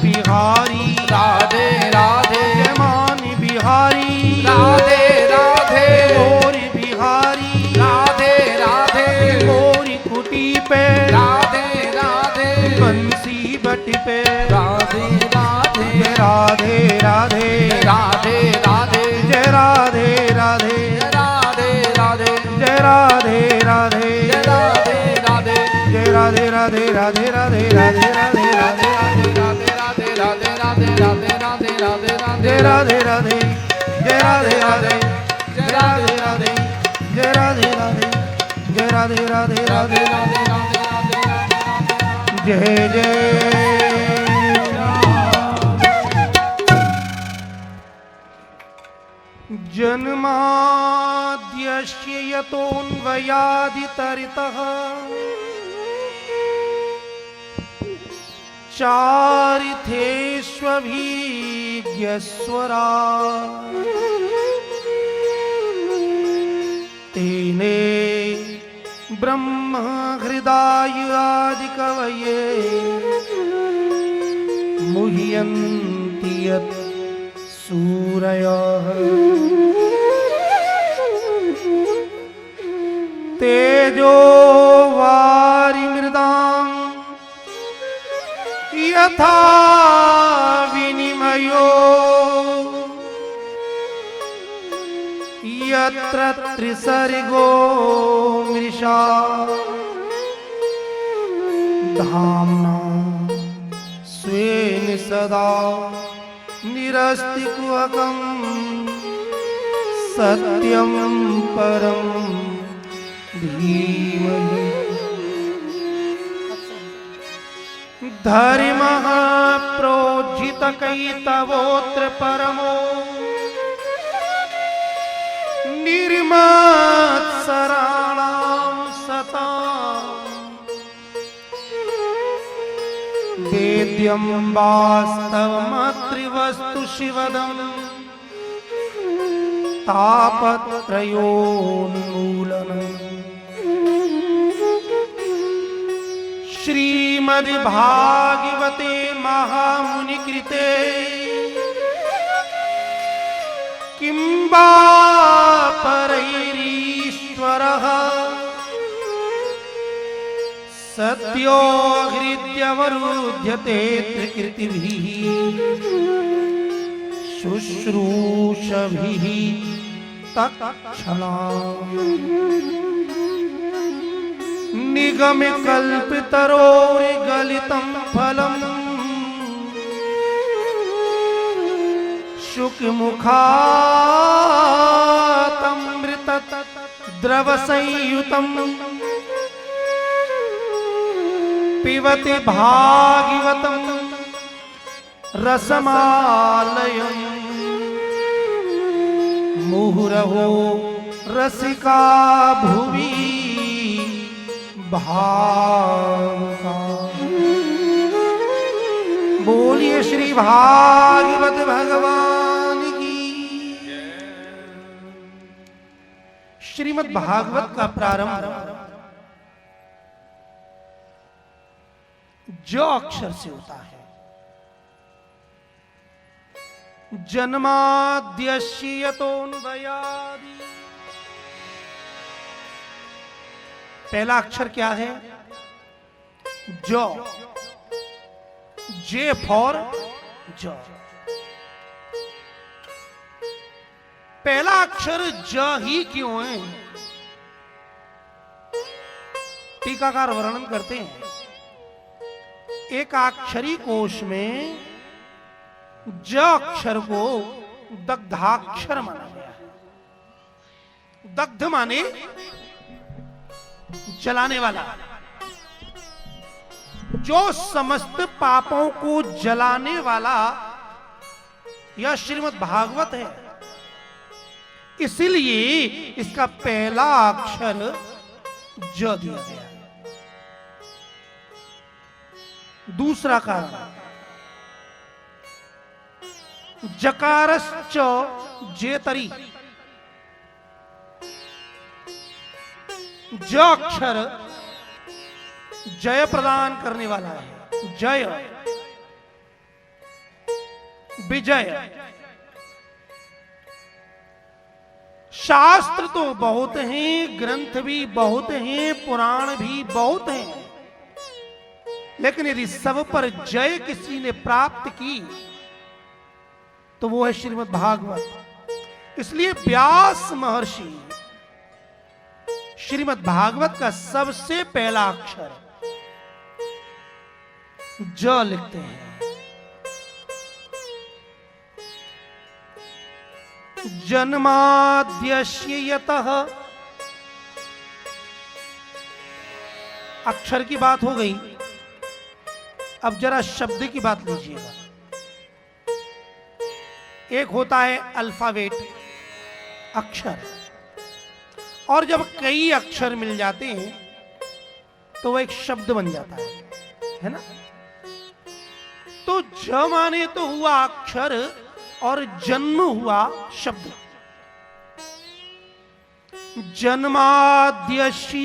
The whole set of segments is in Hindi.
बिहारी राधे राधे जय मानी बिहारी राधे राधे मोरी बिहारी राधे राधे मोरी कुटी पे राधे राधे बंसी बटी पे राधे राधे जय राधे राधे राधे राधे जय राधे राधे राधे राधे जय राधे राधे राधे राधे जय राधे राधे राधे राधे राधे राधे राधे राधे राधे राधे राधे राधे राधे राधे जय राधे राधे जय राधे राधे जय राधे राधे जय राधे राधे जय राधे राधे राधे जय जय जन्माद्यस्य यतोऽन्वयादितरितः चारिथेष्वभिज्ञस्वरा तेने ब्रह्म हृदय आदिकवये मुह्यन्ति यत् सूरयः तेजो वारिमृदां यथा विनिमयो यत्र त्रिसर्गो मृषा धाम्ना स्वेन सदा निरस्तिकुहकं सत्यं परं धीमहि धर्मः प्रोज्झितकैतवोऽत्र परमो निर्मत्सराणां सताम् वेद्यं वास्तवमत्रिवस्तु शिवदम् तापत्रयोन्मूलनम् श्रीमद्भागवते महामुनिकृते किं वा परैरीश्वरः सत्यो हृद्यवरुध्यते त्रिकृतिभिः शुश्रूषभिः तत्क्षणात् निगमकल्पतरोर्गलितं फलम् शुकमुखातमृतत् द्रवसंयुतम् पिबति भागवतं रसमालयम् मुहुरहो रसिका भुवि भावुका। बोलिए श्री भागवत भगवान की। श्रीमद् भागवत का प्रारंभ जो अक्षर से होता है। जन्माद्यस्य यतोऽन्वयादि। पहला अक्षर क्या है? जो। जे फॉर जो। पहला अक्षर ज ही क्यों है? टीकाकार वर्णन करते हैं। एक अक्षरी कोश में ज अक्षर को दग्धाक्षर माना गया है। दग्ध माने जलाने वाला। जो समस्त पापों को जलाने वाला यह श्रीमद् भागवत है। इसलिए इसका पहला अक्षर ज दिया गया है। दूसरा कारण जकारश्च जेतरी। ज अक्षर जय प्रदान करने वाला है। जय विजय। शास्त्र तो बहुत हैं, ग्रंथ भी बहुत हैं, पुराण भी बहुत हैं, लेकिन यदि सब पर जय किसी ने प्राप्त की तो वो है श्रीमद् भागवत। इसलिए व्यास महर्षि श्रीमद् भागवत का सबसे पहला अक्षर ज लिखते हैं। जन्माद्यस्य यतः, अक्षर की बात हो गई, अब जरा शब्द की बात लीजिएगा। एक होता है अल्फाबेट, अक्षर, और जब कई अक्षर मिल जाते हैं तो वह एक शब्द बन जाता है ना। तो ज माने तो हुआ अक्षर और जन्म हुआ शब्द। जन्माद्यस्य,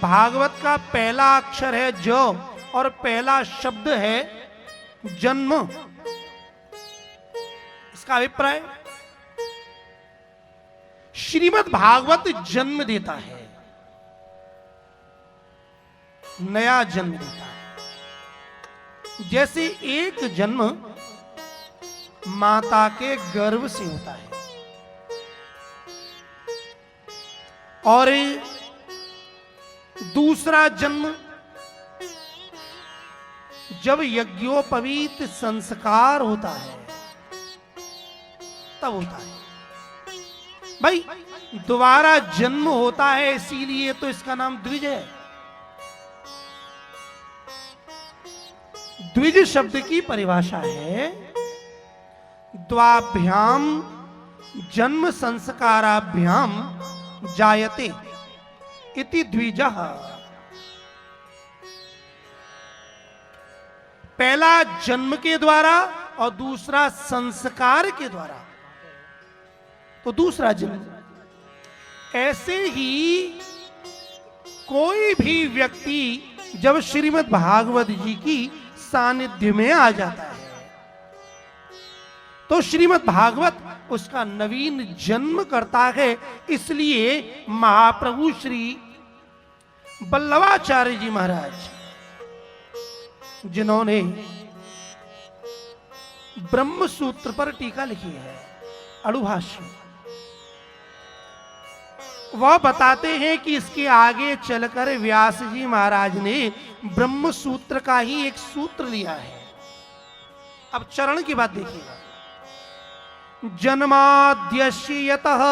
भागवत का पहला अक्षर है ज और पहला शब्द है जन्म। इसका अभिप्राय, श्रीमद् भागवत जन्म देता है, नया जन्म देता है। जैसे एक जन्म माता के गर्भ से होता है और दूसरा जन्म जब यज्ञोपवीत संस्कार होता है तब होता है। भाई दोबारा जन्म होता है, इसीलिए तो इसका नाम द्विज है। द्विज शब्द की परिभाषा है द्वाभ्याम जन्म संस्काराभ्याम जायते इति द्विजः। पहला जन्म के द्वारा और दूसरा संस्कार के द्वारा, तो दूसरा जन्म। ऐसे ही कोई भी व्यक्ति जब श्रीमद् भागवत जी की सानिध्य में आ जाता है तो श्रीमद् भागवत उसका नवीन जन्म करता है। इसलिए महाप्रभु श्री वल्लभाचार्य जी महाराज, जिन्होंने ब्रह्म सूत्र पर टीका लिखी है, अणुभाष्य, वह बताते हैं कि इसके आगे चलकर व्यास जी महाराज ने ब्रह्म सूत्र का ही एक सूत्र लिया है। अब चरण की बात देखिएगा। जन्माद्यस्य यतः,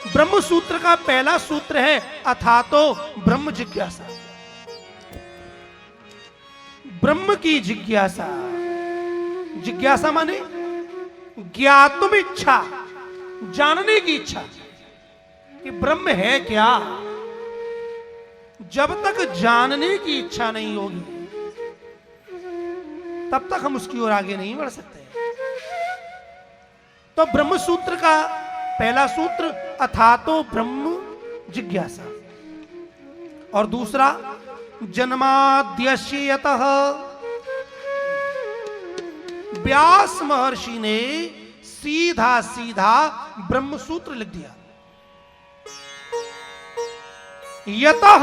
ब्रह्म सूत्र का पहला सूत्र है अथातो ब्रह्म जिज्ञासा। ब्रह्म की जिज्ञासा, जिज्ञासा माने ज्ञातुम इच्छा, जानने की इच्छा कि ब्रह्म है क्या। जब तक जानने की इच्छा नहीं होगी तब तक हम उसकी ओर आगे नहीं बढ़ सकते। तो ब्रह्म सूत्र का पहला सूत्र अथातो ब्रह्म जिज्ञासा, और दूसरा जन्माद्यस्य यतः। व्यास महर्षि ने सीधा सीधा ब्रह्म सूत्र लिख दिया। यतः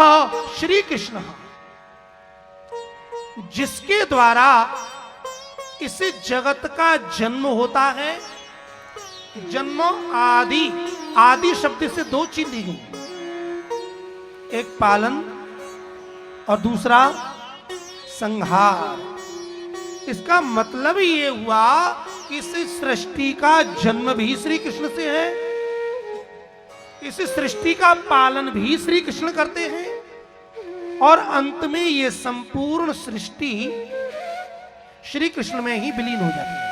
श्री कृष्ण, जिसके द्वारा इस जगत का जन्म होता है। जन्म आदि, आदि शब्द से दो चीज ली गई, एक पालन और दूसरा संहार। इसका मतलब ये हुआ कि इस सृष्टि का जन्म भी श्री कृष्ण से है, इस सृष्टि का पालन भी श्री कृष्ण करते हैं, और अंत में ये संपूर्ण सृष्टि श्री कृष्ण में ही विलीन हो जाती है।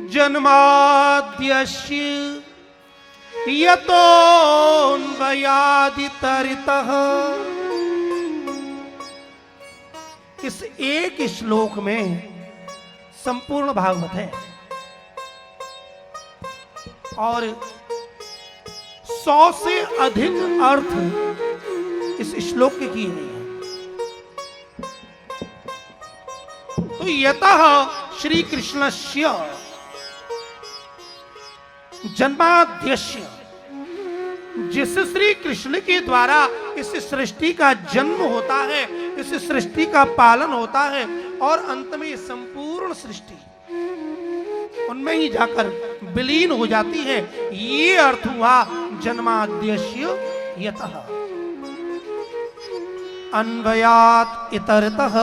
जन्माद्यस्य यतोऽन्वयादितरितः, इस एक श्लोक में संपूर्ण भागवत है और 100 से अधिक अर्थ इस श्लोक के किए गए हैं। यतः श्री कृष्णस्य जन्माद्यस्य, जिस श्री कृष्ण के द्वारा इस सृष्टि का जन्म होता है, इस सृष्टि का पालन होता है और अंत में संपूर्ण सृष्टि उनमें ही जाकर विलीन हो जाती है, ये अर्थ हुआ जन्माद्यस्य यतः। अन्वयात इतरतः,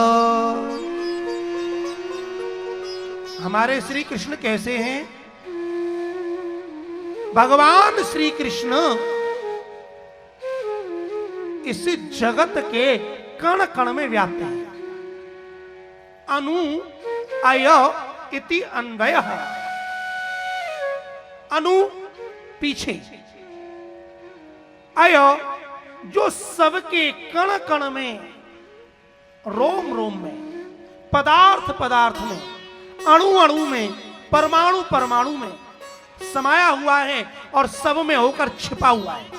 हमारे श्री कृष्ण कैसे हैं? भगवान श्री कृष्ण इस जगत के कण कण में व्याप्त है। अनु अय इति अन्वयः, अनु पीछे, अय जो सबके कण कण में, रोम रोम में, पदार्थ पदार्थ में, अणु अणु में, परमाणु परमाणु में समाया हुआ है और सब में होकर छिपा हुआ है।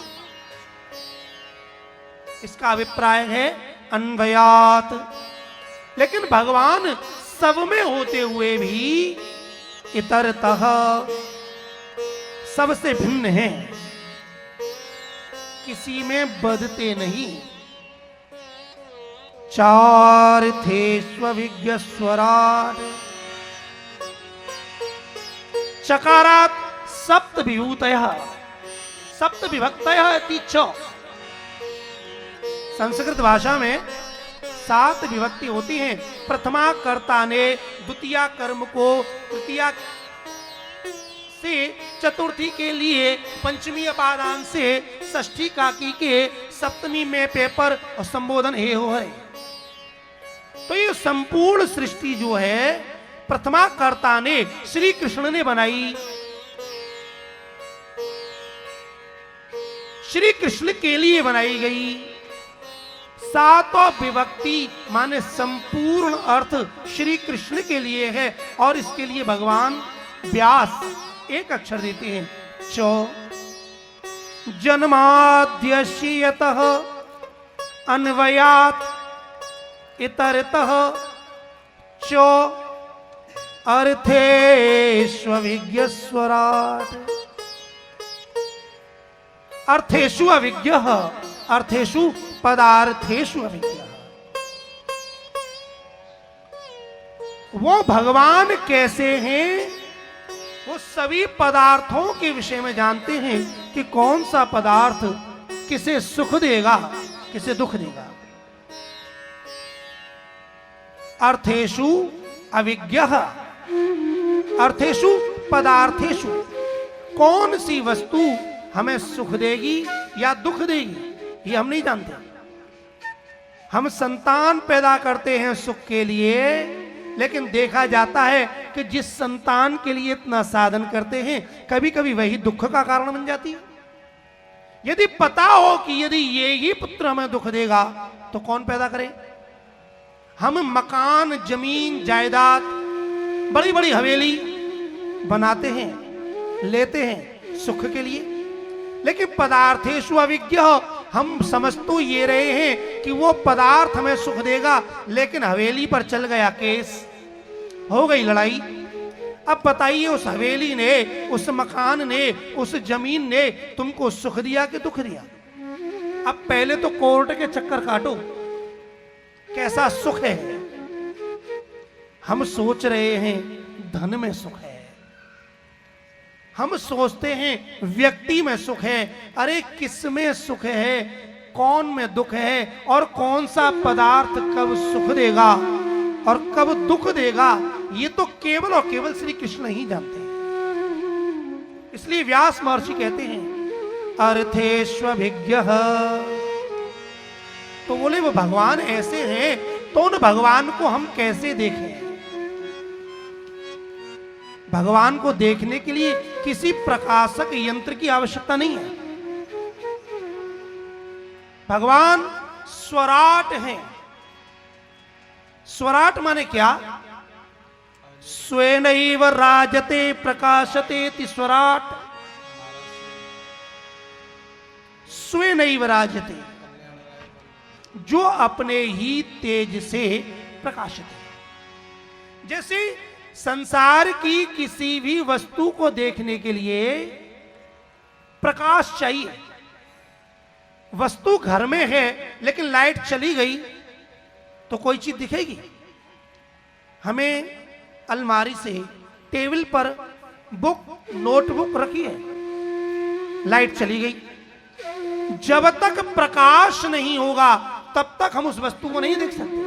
इसका अभिप्राय है अन्वयात। लेकिन भगवान सब में होते हुए भी इतरतः सबसे भिन्न है, किसी में बदते नहीं। चार्थेष्वभिज्ञ स्वराट चकारात सप्त विभूतयः, सप्त विभक्तयः इति च। संस्कृत भाषा में 7 विभक्ति होती हैं। प्रथमा कर्ता ने द्वितीया कर्म को, तृतीया से चतुर्थी के लिए, पंचमी अपादान से षष्ठी काकी के, सप्तमी में पेपर और संबोधन हे हो है। तो ये संपूर्ण सृष्टि जो है प्रथमा कर्ता ने, श्री कृष्ण ने बनाई। श्री कृष्ण के लिए बनाई गई। 7 विभक्ति माने संपूर्ण अर्थ श्री कृष्ण के लिए है और इसके लिए भगवान व्यास एक अक्षर देते हैं, च। जन्माद्यस्य यतः अन्वयात इतरतः च अर्थेष्वभिज्ञ स्वराट। अर्थेषु अभिज्ञः, अर्थेषु पदार्थेषु अभिज्ञः। वो भगवान कैसे हैं? वो सभी पदार्थों के विषय में जानते हैं कि कौन सा पदार्थ किसे सुख देगा, किसे दुख देगा। अर्थेषु अभिज्ञः, अर्थेषु पदार्थेषु, कौन सी वस्तु हमें सुख देगी या दुख देगी ये हम नहीं जानते। हम संतान पैदा करते हैं सुख के लिए, लेकिन देखा जाता है कि जिस संतान के लिए इतना साधन करते हैं कभी कभी वही दुख का कारण बन जाती है। यदि पता हो कि यदि ये ही पुत्र हमें दुख देगा तो कौन पैदा करे। हम मकान, जमीन, जायदाद, बड़ी बड़ी हवेली बनाते हैं, लेते हैं सुख के लिए, लेकिन पदार्थेषु अभिज्ञ, हम समझ तो ये रहे हैं कि वो पदार्थ हमें सुख देगा, लेकिन हवेली पर चल गया केस, हो गई लड़ाई। अब बताइए उस हवेली ने, उस मकान ने, उस जमीन ने तुमको सुख दिया कि दुख दिया? अब पहले तो कोर्ट के चक्कर काटो, कैसा सुख है। हम सोच रहे हैं धन में सुख है, हम सोचते हैं व्यक्ति में सुख है। अरे किस में सुख है, कौन में दुख है, और कौन सा पदार्थ कब सुख देगा और कब दुख देगा, ये तो केवल और केवल श्री कृष्ण ही जानते हैं। इसलिए व्यास महर्षि कहते हैं अर्थेष्वभिज्ञः। तो बोले वो भगवान ऐसे हैं, तो उन भगवान को हम कैसे देखें? भगवान को देखने के लिए किसी प्रकाशक यंत्र की आवश्यकता नहीं है। भगवान स्वराट हैं। स्वराट माने क्या? स्वेनैव राजते प्रकाशते इति स्वराट। स्वेनैव राजते, जो अपने ही तेज से प्रकाशित है। जैसे संसार की किसी भी वस्तु को देखने के लिए प्रकाश चाहिए। वस्तु घर में है लेकिन लाइट चली गई तो कोई चीज दिखेगी? हमें अलमारी से टेबल पर बुक नोटबुक रखी है, लाइट चली गई, जब तक प्रकाश नहीं होगा तब तक हम उस वस्तु को नहीं देख सकते।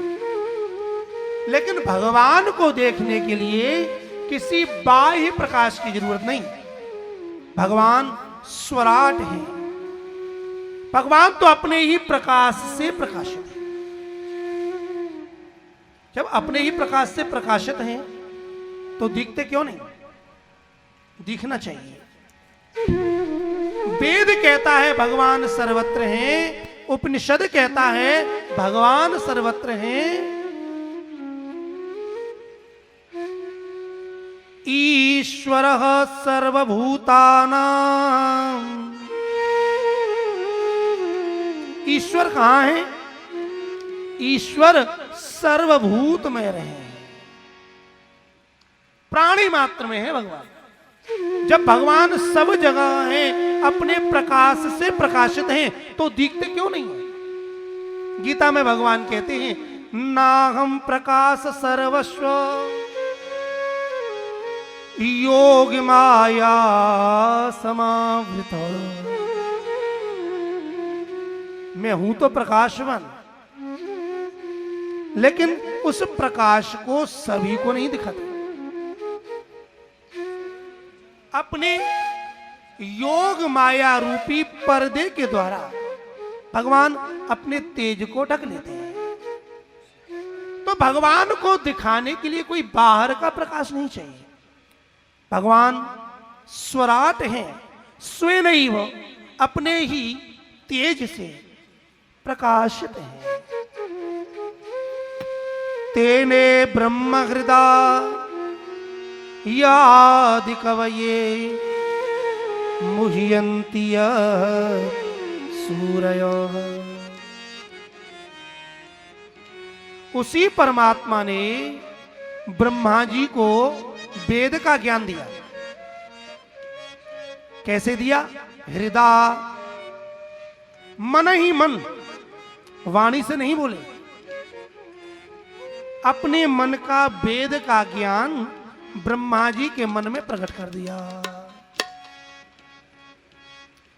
लेकिन भगवान को देखने के लिए किसी बाह्य प्रकाश की जरूरत नहीं। भगवान स्वराट है, भगवान तो अपने ही प्रकाश से प्रकाशित है। जब अपने ही प्रकाश से प्रकाशित हैं तो दिखते क्यों नहीं? दिखना चाहिए। वेद कहता है भगवान सर्वत्र हैं, उपनिषद कहता है भगवान सर्वत्र हैं। ईश्वरः सर्वभूतानां, ईश्वर कहां है? ईश्वर सर्वभूत में रहे, प्राणी मात्र में है भगवान। जब भगवान सब जगह हैं, अपने प्रकाश से प्रकाशित हैं, तो दिखते क्यों नहीं है? गीता में भगवान कहते हैं नाहम प्रकाश सर्वस्व योग माया समावृत। मैं हूं तो प्रकाशवान, लेकिन उस प्रकाश को सभी को नहीं दिखाता। अपने योग माया रूपी पर्दे के द्वारा भगवान अपने तेज को ढक लेते हैं। तो भगवान को दिखाने के लिए कोई बाहर का प्रकाश नहीं चाहिए। भगवान स्वराट हैं, स्वयं नहीं, वो अपने ही तेज से प्रकाशित हैं। तेने ब्रह्म हृदय यादि कवये मुह्यन्ति सूरयः। उसी परमात्मा ने ब्रह्मा जी को वेद का ज्ञान दिया। कैसे दिया? हृदय, मन ही मन, वाणी से नहीं बोले। अपने मन का वेद का ज्ञान ब्रह्मा जी के मन में प्रकट कर दिया।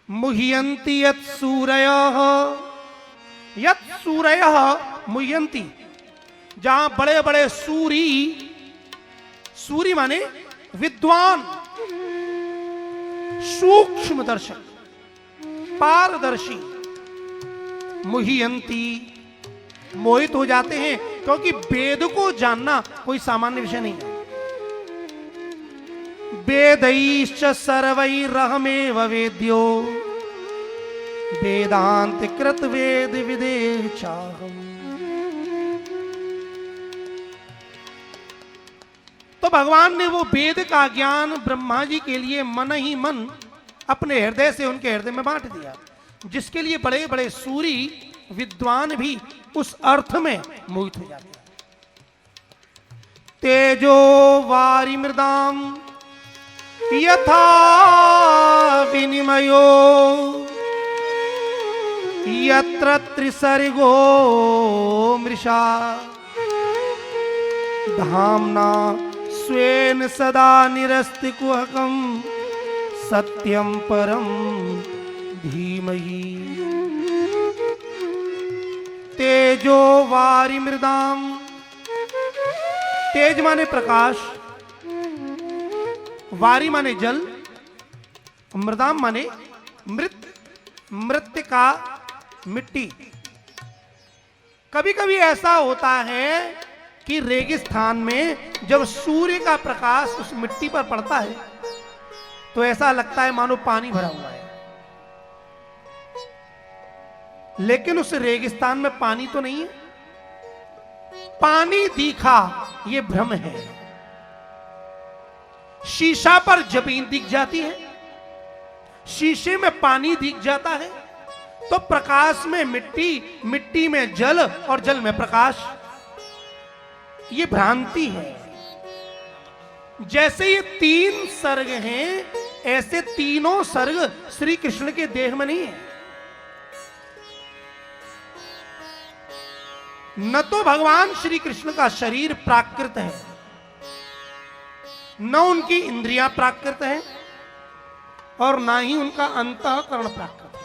मुह्यन्ति यत् सूरयः, यत् सूरयः मुह्यन्ति, जहां बड़े बड़े सूरी, सूरी माने विद्वान, सूक्ष्म दर्शक, पारदर्शी, मुह्यन्ति मोहित हो जाते हैं, क्योंकि वेद को जानना कोई सामान्य विषय नहीं है। वेदैश्च सर्वैरहमेव वेद्यो वेदांत कृत वेद विदेचाहम्। तो भगवान ने वो वेद का ज्ञान ब्रह्मा जी के लिए मन ही मन अपने हृदय से उनके हृदय में बांट दिया, जिसके लिए बड़े बड़े सूरी विद्वान भी उस अर्थ में मोहित हो जाते हैं। तेजो वारी मृदाम यथा विनिमयो यत्र त्रिसर्गो मृषा धाम्ना स्वेन सदा निरस्ति कुहकं सत्यं परं धीमहि। तेजो वारी मृदाम, तेज माने प्रकाश, वारी माने जल, मृदाम माने मृत, मृत्तिका, मिट्टी। कभी कभी ऐसा होता है कि रेगिस्तान में जब सूर्य का प्रकाश उस मिट्टी पर पड़ता है तो ऐसा लगता है मानो पानी भरा हुआ है, लेकिन उस रेगिस्तान में पानी तो नहीं है। पानी दिखा, ये भ्रम है। शीशा पर जमीन दिख जाती है, शीशे में पानी दिख जाता है, तो प्रकाश में मिट्टी, मिट्टी में जल और जल में प्रकाश, ये भ्रांति है। जैसे ये 3 सर्ग हैं, ऐसे तीनों सर्ग श्री कृष्ण के देह में नहीं है। न तो भगवान श्री कृष्ण का शरीर प्राकृत है, न उनकी इंद्रियां प्राकृत हैं, और ना ही उनका अंतःकरण प्राकृत है।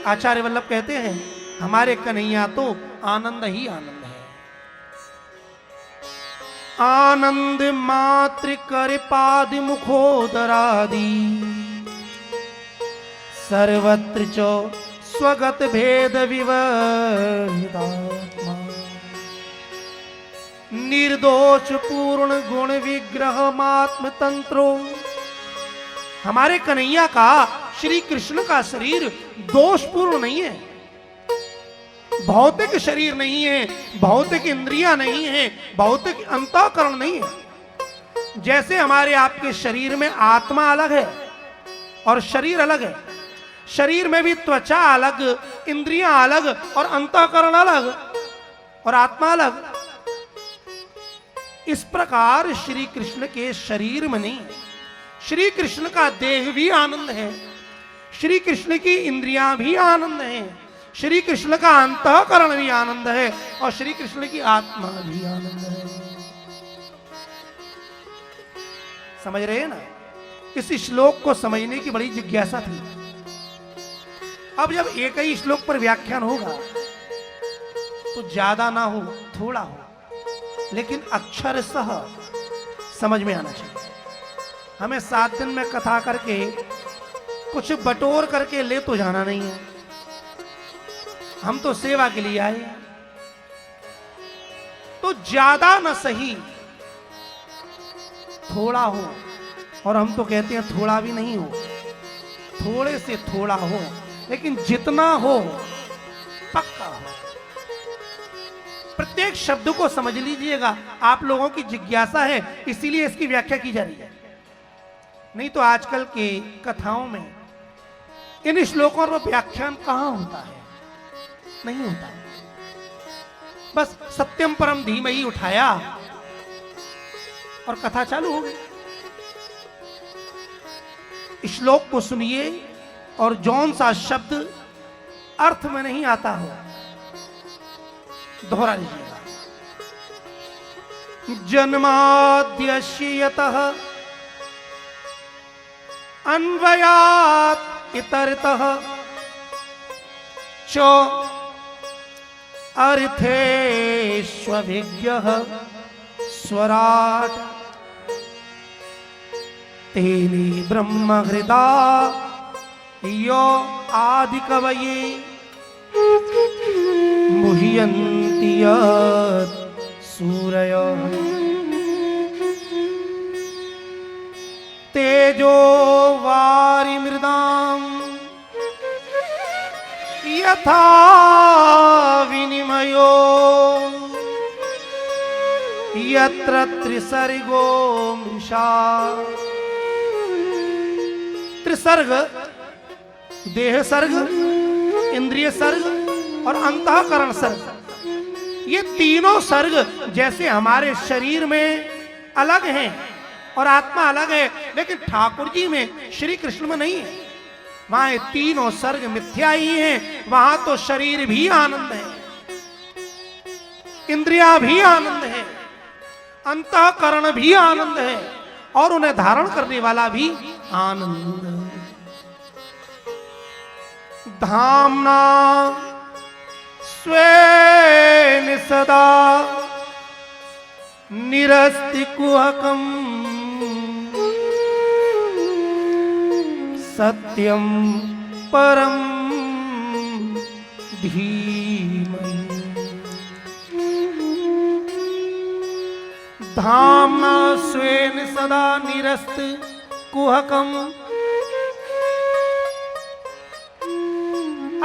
आचार्य वल्लभ कहते हैं, हमारे कन्हैया तो आनंद ही आनंद है। आनंद मात्र कर पाद मुखोदरादि, सर्वत्र चो स्वगत भेद विवर्णितात्मा, निर्दोष पूर्ण गुण विग्रह मात्म तंत्रो। हमारे कन्हैया का, श्री कृष्ण का शरीर दोषपूर्ण नहीं है, भौतिक शरीर नहीं है, भौतिक इंद्रियां नहीं है, भौतिक अंतःकरण नहीं है। जैसे हमारे आपके शरीर में आत्मा अलग है और शरीर अलग है, शरीर में भी त्वचा अलग, इंद्रियां अलग और अंतःकरण अलग और आत्मा अलग। इस प्रकार श्री कृष्ण के शरीर में नहीं, श्री कृष्ण का देह भी आनंद है, श्री कृष्ण की इंद्रियां भी आनंद है, श्री कृष्ण का अंतःकरण भी आनंद है और श्री कृष्ण की आत्मा भी आनंद है। समझ रहे हैं ना? इस श्लोक को समझने की बड़ी जिज्ञासा थी। अब जब एक ही श्लोक पर व्याख्यान होगा तो ज्यादा ना हो, थोड़ा हो, लेकिन अक्षर सह समझ में आना चाहिए। हमें 7 दिन में कथा करके कुछ बटोर करके ले तो जाना नहीं है। हम तो सेवा के लिए आए, तो ज्यादा न सही, थोड़ा हो। और हम तो कहते हैं थोड़ा भी नहीं हो, थोड़े से थोड़ा हो, लेकिन जितना हो पक्का हो। प्रत्येक शब्द को समझ लीजिएगा। आप लोगों की जिज्ञासा है, इसीलिए इसकी व्याख्या की जा रही है। नहीं तो आजकल के कथाओं में इन श्लोकों पर व्याख्यान कहां होता है? नहीं होता। बस सत्यम परम धीमहि उठाया और कथा चालू हो गई। श्लोक को सुनिए और जौन सा शब्द अर्थ में नहीं आता हो दोहरा लीजिएगा। जन्माद्यस्य यतः अन्वयात् इतरतः च अर्थेष्वभिज्ञः स्वराट् तेने ब्रह्महृदा यो आदिकवये मुह्यन्ति यत् सूरयः तेजो वारिमृदाम् यथा विनिमयो यत्र त्रिसर्गो मृषा। त्रिसर्ग, देह सर्ग, इंद्रिय सर्ग और अंतःकरण सर्ग, ये तीनों सर्ग जैसे हमारे शरीर में अलग हैं और आत्मा अलग है, लेकिन ठाकुर जी में, श्री कृष्ण में नहीं है। वहां तीनों सर्ग मिथ्या ही हैं। वहां तो शरीर भी आनंद है, इंद्रियां भी आनंद है, अंतःकरण भी आनंद है और उन्हें धारण करने वाला भी आनंद। धामना स्वेन सदा निरस्ति कुहकम सत्यम परम धीमहि। धामना स्वेन सदा निरस्त कुहकम।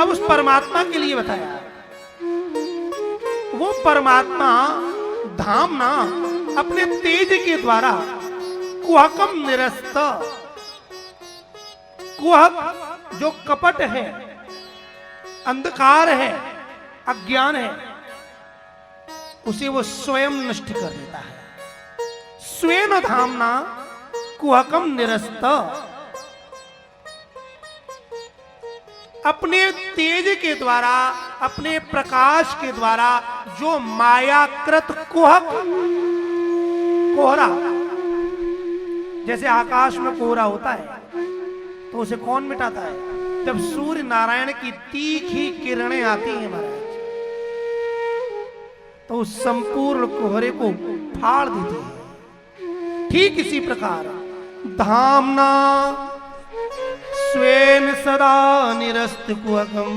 अब उस परमात्मा के लिए बताया, वो परमात्मा धामना अपने तेज के द्वारा कुहकम निरस्त, कुहक जो कपट है, अंधकार है, अज्ञान है, उसे वो स्वयं नष्ट कर देता है। स्वेन धामना कुहकम निरस्त, अपने तेज के द्वारा, अपने प्रकाश के द्वारा जो मायाकृत कुहक, कोहरा, जैसे आकाश में कोहरा होता है तो उसे कौन मिटाता है? जब सूर्य नारायण की तीखी किरणें आती हैं महाराज, तो उस संपूर्ण कोहरे को फाड़ देती है। ठीक इसी प्रकार धामना स्वेन सदा निरस्त कुहकम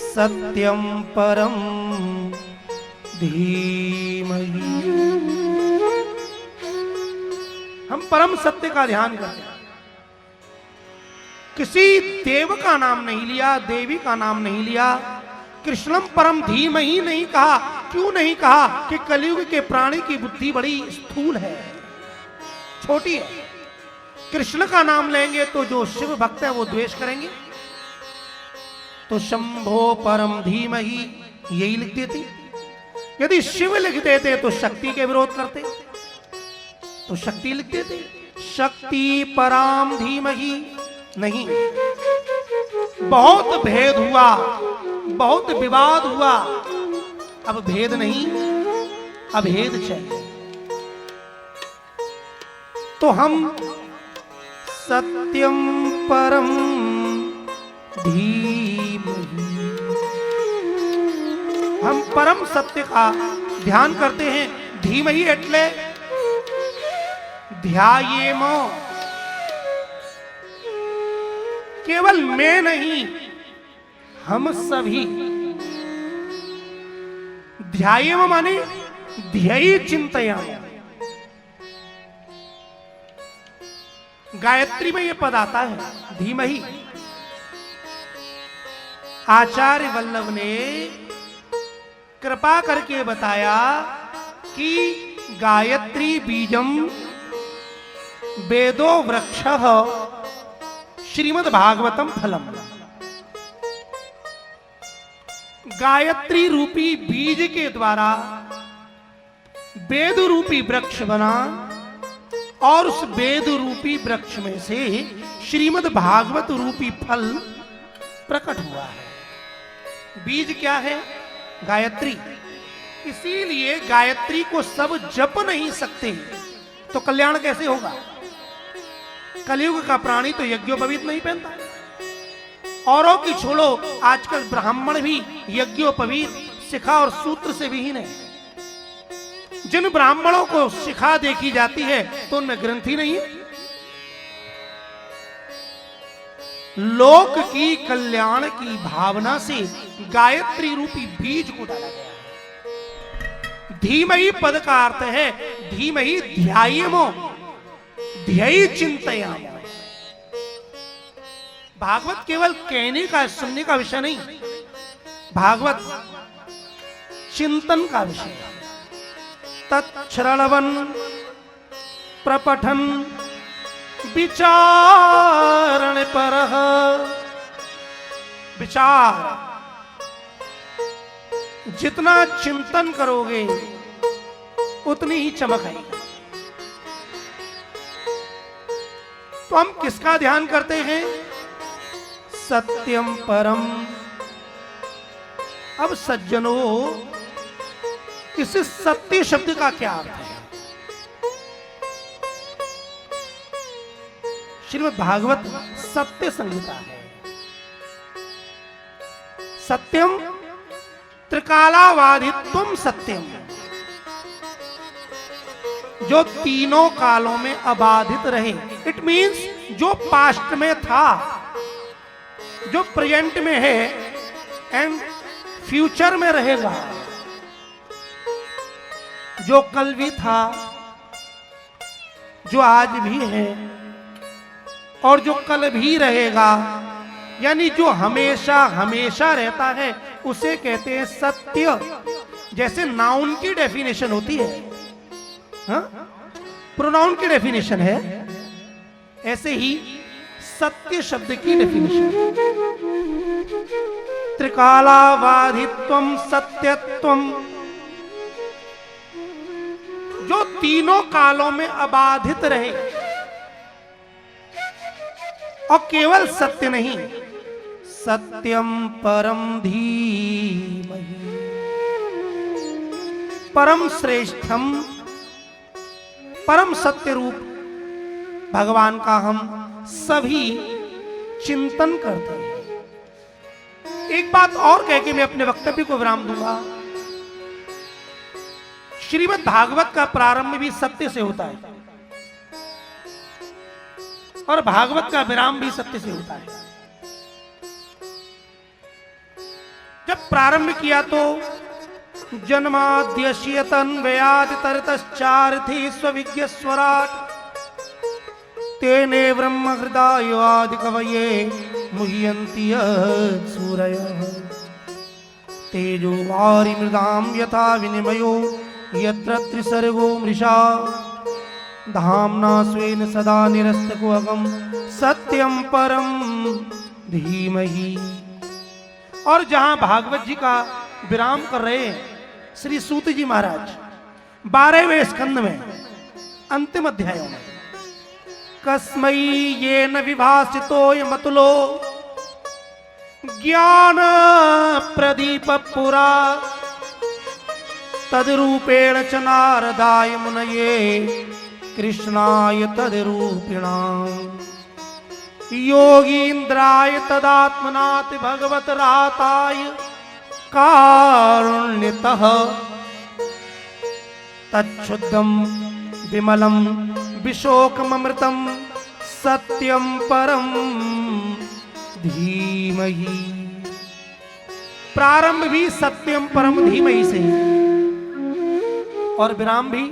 सत्यम परम धीमहि। हम परम सत्य का ध्यान करते हैं। किसी देव का नाम नहीं लिया, देवी का नाम नहीं लिया, कृष्णम परम धीमहि नहीं कहा। क्यों नहीं कहा? कि कलयुग के प्राणी की बुद्धि बड़ी स्थूल है, छोटी है। कृष्ण का नाम लेंगे तो जो शिव भक्त है वो द्वेष करेंगे, तो शंभो परम धीमहि यही लिख देते। यदि शिव लिख देते तो शक्ति के विरोध करते, तो शक्ति लिख देते। शक्ति पराम धीमहि नहीं। बहुत भेद हुआ, बहुत विवाद हुआ, अब भेद नहीं, अभेद चाहिए। तो हम सत्यम परम धीमहि, हम परम सत्य का ध्यान करते हैं। धीमहि एटले ध्यायेमो, केवल मैं नहीं, हम सभी। ध्यायेमो माने ध्येय चिंतयामो। गायत्री में यह पद आता है धीमहि। आचार्य वल्लभ ने कृपा करके बताया कि गायत्री बीजम वेदो वृक्षः श्रीमद् भागवतम फलम। गायत्री रूपी बीज के द्वारा वेद रूपी वृक्ष बना और उस वेद रूपी वृक्ष में से श्रीमद् भागवत रूपी फल प्रकट हुआ है। बीज क्या है? गायत्री। इसीलिए गायत्री को सब जप नहीं सकते, तो कल्याण कैसे होगा? कलयुग का प्राणी तो यज्ञोपवीत नहीं पहनता। औरों की छोड़ो, आजकल ब्राह्मण भी यज्ञोपवीत शिखा और सूत्र से विहीन है। जिन ब्राह्मणों को शिखा देखी जाती है तो उनमें ग्रंथि नहीं है। लोक की कल्याण की भावना से गायत्री रूपी बीज को डाला गया है। धीमहि पद का अर्थ है धीमहि ध्यायेमो, ध्येय चिंतयामो। भागवत केवल कहने का, सुनने का विषय नहीं, भागवत चिंतन का विषय है। तच्छ्रवन् प्रपठन विचारण परः। विचार, जितना चिंतन करोगे उतनी ही चमक आएगी। तो हम किसका ध्यान करते हैं? सत्यम परम। अब सज्जनों, इस सत्य शब्द का क्या अर्थ है? श्रीमद् भागवत सत्य संहिता है। सत्यम त्रिकालावादित्वम सत्यम, जो तीनों कालों में अबाधित रहे। इट मीन्स जो पास्ट में था, जो प्रेजेंट में है एंड फ्यूचर में रहेगा, जो कल भी था, जो आज भी है और जो कल भी रहेगा, यानी जो हमेशा हमेशा रहता है, उसे कहते हैं सत्य। जैसे नाउन की डेफिनेशन होती है, प्रोनाउन की डेफिनेशन है, ऐसे ही सत्य शब्द की डेफिनेशन। त्रिकालावाधित्वम सत्यत्वम जो तीनों कालों में अबाधित रहे और केवल सत्य नहीं, सत्यम परम धीमहि, परम श्रेष्ठम, परम सत्य रूप भगवान का हम सभी चिंतन करते हैं। एक बात और कह के मैं अपने वक्तव्य को विराम दूंगा। श्रीमद् भागवत का प्रारंभ भी सत्य से होता है और भागवत का विराम भी सत्य से होता है। जब प्रारंभ किया तो जन्माद्यस्य तन्वयादितरतश्चार्थी स्वविज्ञ स्वराट तेने ब्रह्म हृदय आदि कवये मुह्यन्ति सूरयः तेजो वारि मृदाम यथा विनिमयो यत्र त्रिसर्गो मृषा धाम्ना स्वेन सदा निरस्तकुहकं सत्यम परम धीमहि। और जहां भागवत जी का विराम कर रहे हैं श्री सूत जी महाराज 12वें स्कंद में अंतिम अध्याय में, कस्मै येन विभासितोऽयमतुलो ज्ञान प्रदीप पुरा तद्रूपेण च नारदाय मुनये कृष्णाय तद्रूपिणाम् योगीन्द्राय तदात्मनात् भगवत राताय कारुण्यतः तच्छुद्धं विमलं विशोकममृतं सत्यं परम धीमहि। प्रारंभ भी सत्यम परम धीमहि से और विराम भी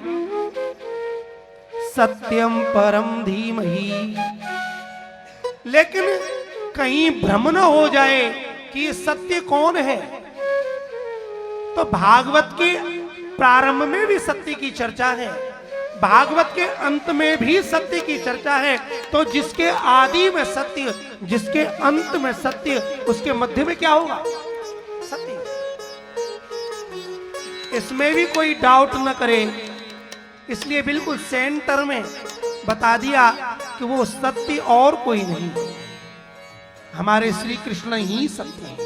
सत्यम परम धीमहि। लेकिन कहीं भ्रम न हो जाए कि ये सत्य कौन है, तो भागवत के प्रारंभ में भी सत्य की चर्चा है, भागवत के अंत में भी सत्य की चर्चा है। तो जिसके आदि में सत्य, जिसके अंत में सत्य, उसके मध्य में क्या होगा? सत्य। इसमें भी कोई डाउट न करे, इसलिए बिल्कुल सेंटर में बता दिया कि वो सत्य और कोई नहीं, हमारे श्री कृष्ण ही सत्य है।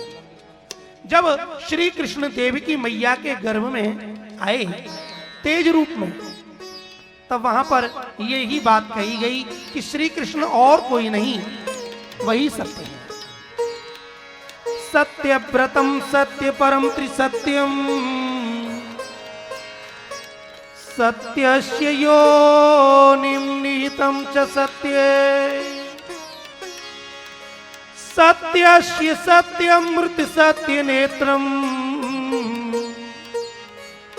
जब श्री कृष्ण देवकी मैया के गर्भ में आए तेज रूप में, तब वहां पर यही बात कही गई कि श्री कृष्ण और कोई नहीं, वही सत्य है। सत्य व्रतम सत्य परम त्रिसत्यम सत्यस्य योनिं निहितं च सत्ये सत्यस्य सत्यमृत सत्य नेत्रम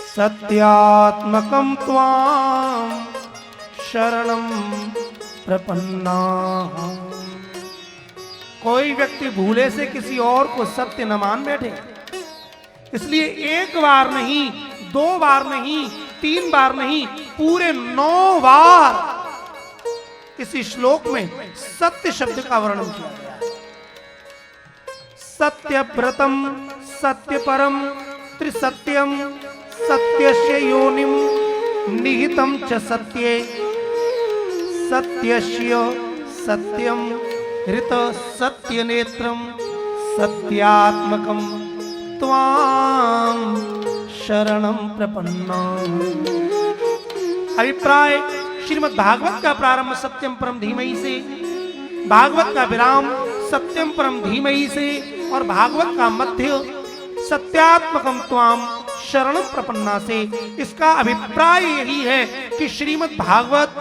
सत्यात्मकं त्वां शरणं प्रपन्नाः। कोई व्यक्ति भूले से किसी और को सत्य न मान बैठे, इसलिए एक बार नहीं, 2 बार नहीं, 3 बार नहीं, पूरे 9 बार इस श्लोक में सत्य शब्द का वर्णन किया गया है। सत्य व्रतम सत्य परम त्रिसत्यम सत्यस्य योनिम निहितं च सत्ये सत्यस्य सत्यम ऋत सत्य नेत्रम सत्यात्मकं त्वां शरणं प्रपन्ना। अभिप्राय, श्रीमद् भागवत का प्रारंभ सत्यम परम धीमहि से, भागवत का विराम सत्यम परम धीमहि से और भागवत का मध्य सत्यात्मकं त्वां शरणं प्रपन्ना से। इसका अभिप्राय यही है कि श्रीमद् भागवत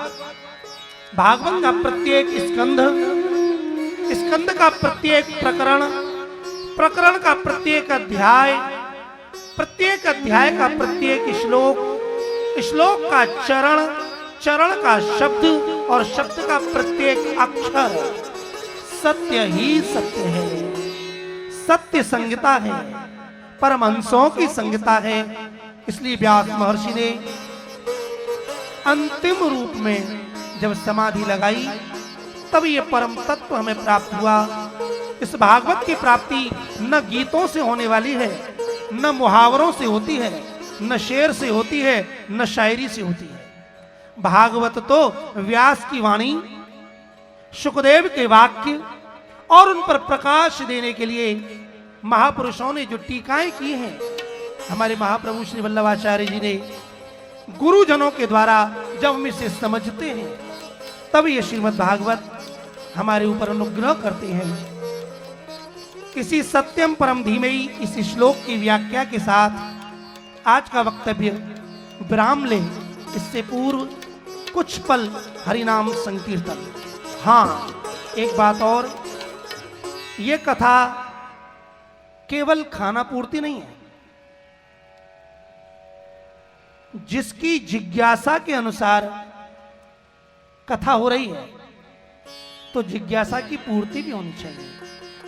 का प्रत्येक स्कंध, स्कंद का प्रत्येक प्रकरण, प्रकरण का प्रत्येक अध्याय, प्रत्येक अध्याय का प्रत्येक श्लोक, श्लोक का चरण, चरण का शब्द और शब्द का प्रत्येक अक्षर सत्य ही सत्य है, सत्य संहिता है, परमहंसों की संहिता है। इसलिए व्यास महर्षि ने अंतिम रूप में जब समाधि लगाई, तब ये परम तत्व हमें प्राप्त हुआ। इस भागवत की प्राप्ति न गीतों से होने वाली है, न मुहावरों से होती है, न शेर से होती है, न शायरी से होती है। भागवत तो व्यास की वाणी, सुखदेव के वाक्य और उन पर प्रकाश देने के लिए महापुरुषों ने जो टीकाएं की हैं, हमारे महाप्रभु श्री वल्लभाचार्य जी ने गुरुजनों के द्वारा जब हम इसे समझते हैं तब ये श्रीमद् भागवत हमारे ऊपर अनुग्रह करते हैं। इसी सत्यम परम धीमहि इस श्लोक की व्याख्या के साथ आज का वक्तव्य विराम ले। इससे पूर्व कुछ पल हरिनाम संकीर्तन। हाँ, एक बात और, ये कथा केवल खाना पूर्ति नहीं है। जिसकी जिज्ञासा के अनुसार कथा हो रही है तो जिज्ञासा की पूर्ति भी होनी चाहिए,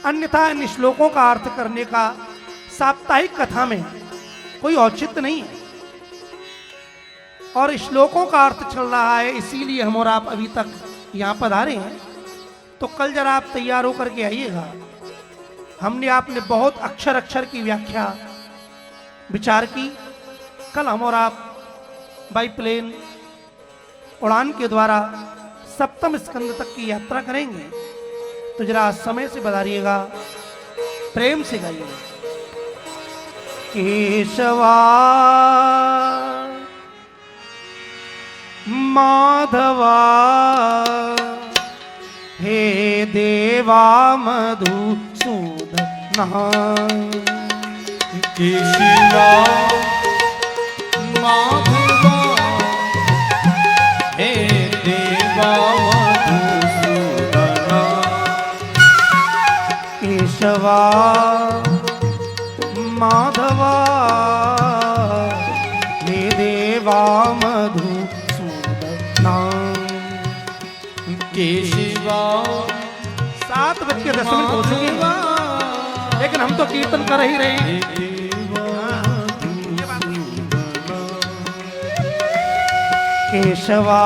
अन्यथा इन श्लोकों का अर्थ करने का साप्ताहिक कथा में कोई औचित्य नहीं है। और श्लोकों का अर्थ चल रहा है, इसीलिए हम और आप अभी तक यहां पधारे हैं। तो कल जरा आप तैयार होकर के आइएगा। हमने आपने बहुत अक्षर अक्षर की व्याख्या विचार की। कल हम और आप बाई प्लेन उड़ान के द्वारा सप्तम स्कंद तक की यात्रा करेंगे। तो जरा समय से बधारिएगा, प्रेम से गाइएगा। केशवा माधवा हे देवा मधुसूदना, केशवा माधवा हे देवा मधुसूदना, केशवा माधवा हे देवा मधुसूदना। केशवा 7:10 हो चुके, लेकिन हम तो कीर्तन कर ही रहे हैं। केशवा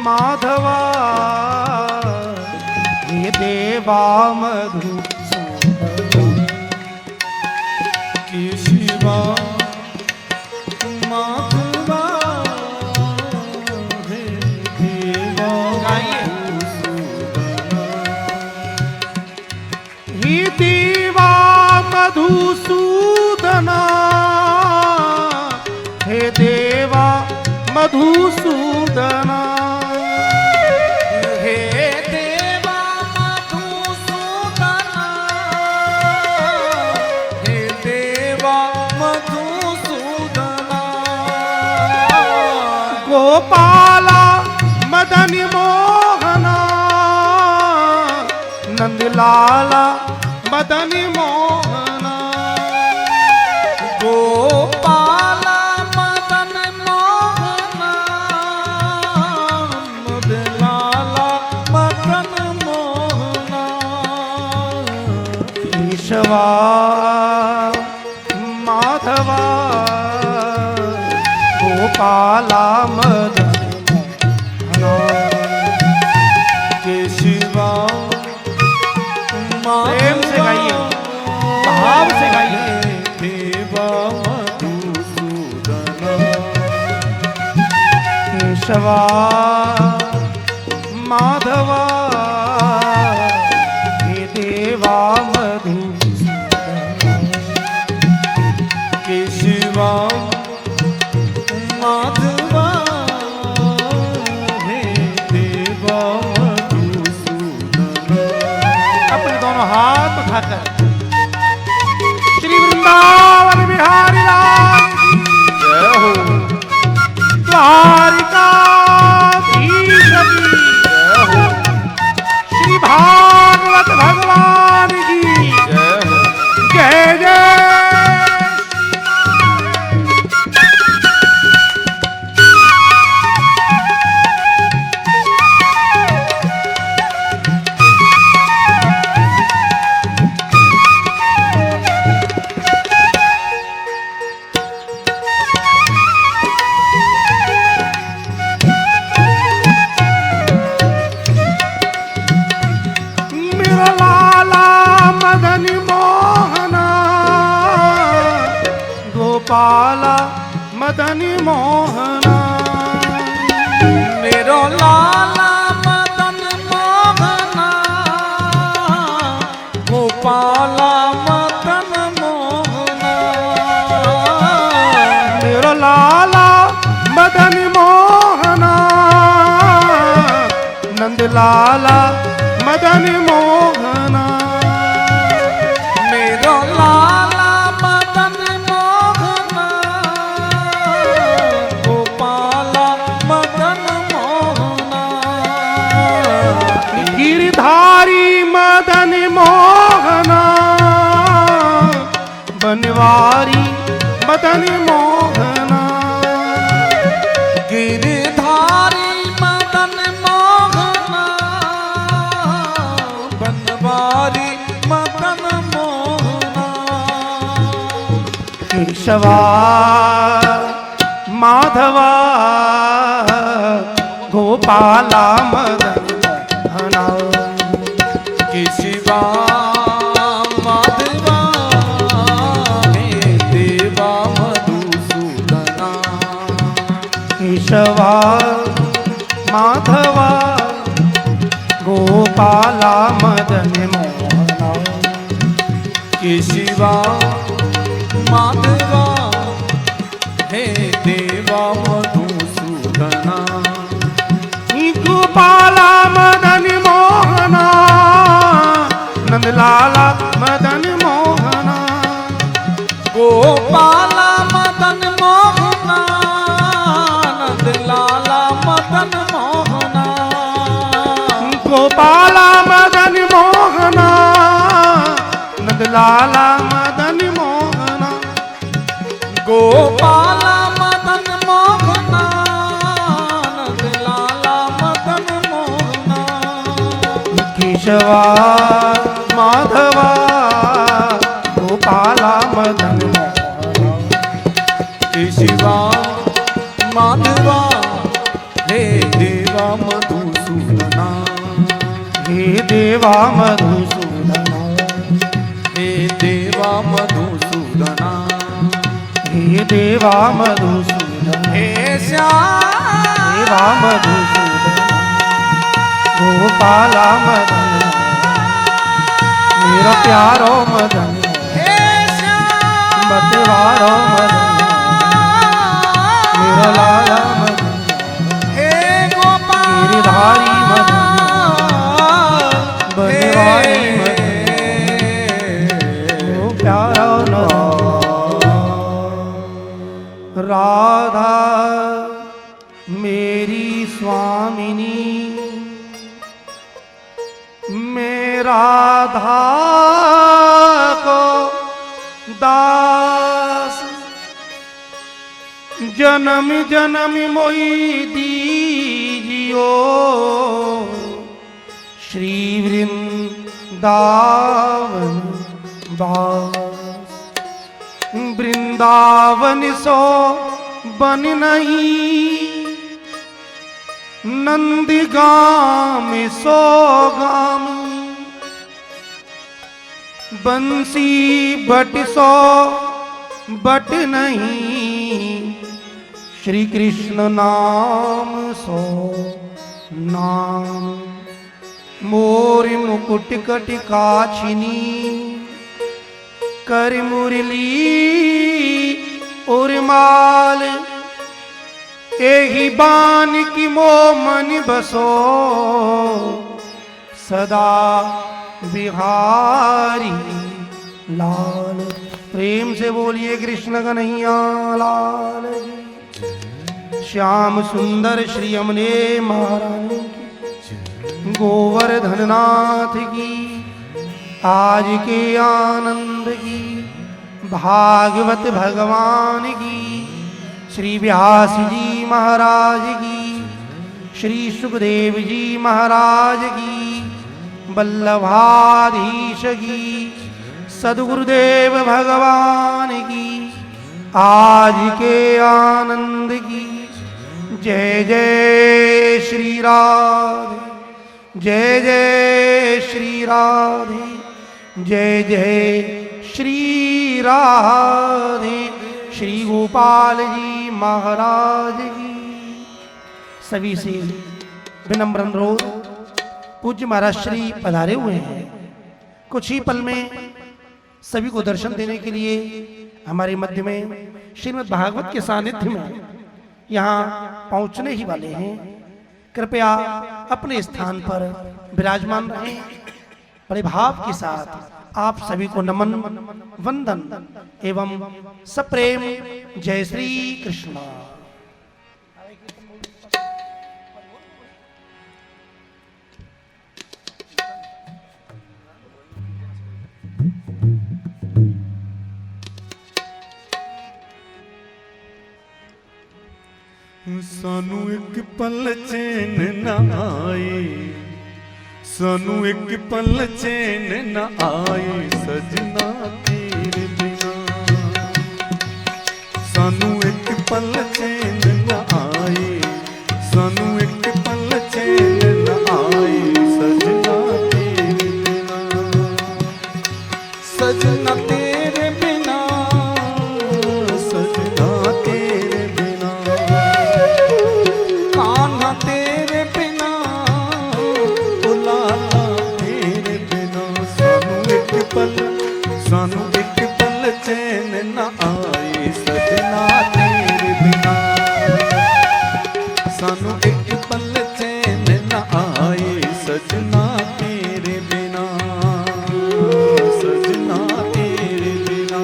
माधवा हे देवा मधुसूदना, केशवा माधवा हे देवा हे देवा मधुसूदना, हे देवा मधुसूदना, हे देवा मधुसूदना, हे देवा मधुसूदना, गोपाला मदन मोहना, नंदलाला मदन मोहना, गोपाला मदन मोहना, मदलाला मदन मोहना, केशवा माधवा गोपाला मदन मोहना। केशवा प्रेम से गाइए, भाव से गाइए। देवा मधुसूदना, केशवा माधवा हे देवा मधुसूदना, केशवा माधवा हे देवा मधुसूदना। अपने दोनों हाथ उठाकर श्री वृंदावन बिहारी लाल की जय हो, द्वारिकाधीश की जय हो, श्री भागवत भगवान की जय हो। जय जय। गोपाला मदन मोहना मेरो लाला मदन मोहना नंद लाला मदन मोहना मेरो लाला मदन मोहना गोपाला मदन मोहना गिरधारी मदन मोहना बनवारी मदन मोहना गिरधारी मदन मोहना बनवारी मदन मोहना केशवा माधवा गोपाला मदन मोहना केशिवा माधवा हे देवा मधुसूदना केशवा माधवा गोपाला मदन मोहना केशिवा माधवा हे देवा मधुसूदना गोपाला मदन मोहना नंदलाला मदन मोहना गोपाला मदन मोहना नंदलाला मदन मोहना गोपाला मदन मोहना नंदलाला मदन मोहना गोपाला मदन मोहना नंदलाला मदन मोहना केशवा माधवा गोपाला मदन मोहना केशिवा माधवा हे देवा मधुसूदना हे देवा मधुसूदना हे देवा मधुसूदना हे देवा मधुसूदना हे श्याम देवा मधुसूदना गोपाला मदन मेरा प्यारो मदन हे श्याम बतवारो मदन मेरा लाला मदन हे गोपाल गिरधारी मदन बनवारी मदन ओ प्यारो नदन राधा मेरी स्वामिनी मैं राधा को दास जन्म जन्म मोई दीजियो श्री वृंदावन वास वृंदावन सो बन नहीं नंदगाम सो गाम बंसी बट सो बट नहीं श्री कृष्ण नाम सो नाम मोर मुकुट कट काछिनी कर मुरली उर्माल एही बान की मो मन बसो सदा बिहारी लाल। प्रेम से बोलिए कृष्ण कन्हैया लाल की। श्याम सुंदर श्री अमने महारानी की, गोवर्धन नाथ की, आज के आनंद की, भागवत भगवान की, श्री व्यास जी महाराज की, श्री सुखदेव जी महाराज की, वल्लभाधीश की, सद्गुरुदेव भगवान की, आज के आनंद की। जय जय श्री राधे, जय जय श्री राधे, जय जय श्री राधे। श्री गोपाल जी महाराज की। सभी से विनम्र अनुरोध, पूज्य महाराज श्री पधारे हुए हैं, कुछ ही पल में सभी को दर्शन देने के लिए हमारे मध्य में श्रीमद् भागवत के सानिध्य में यहाँ पहुंचने ही वाले हैं। कृपया अपने स्थान पर विराजमान रहें। बड़े भाव के साथ आप सभी को नमन वंदन एवं सप्रेम जय श्री कृष्ण। सानू एक पल चैन न आए, सानू एक पल चैन न आए सजना तेरे बिना। सानू एक पल चैन न आए, सानू एक पल चैन न आए सजना तेरे बिना। सजना तेरे बिना, सजना तेरे बिना, कान्हा तेरे बिना, बुलाला तेरे बिना। सानू एक पल चैन न आए सजना तेरे बिना। सानू एक पल चैन न आए सजना तेरे बिना, सजना तेरे बिना।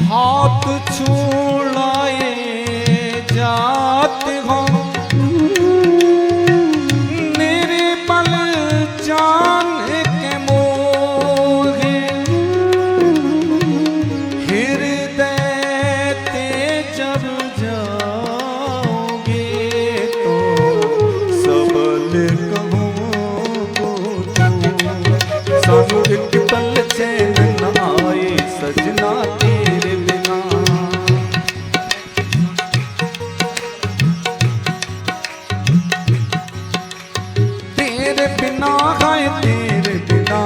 हाथ छुड़ाए जाते हो निर्बल जान के मोहे। हृदय ते जब जाओगे तो सबल कहूँगा तू। सानू एक पल चैन न आए सजना तेरे बिना। तेरे बिना गाए तेरे बिना,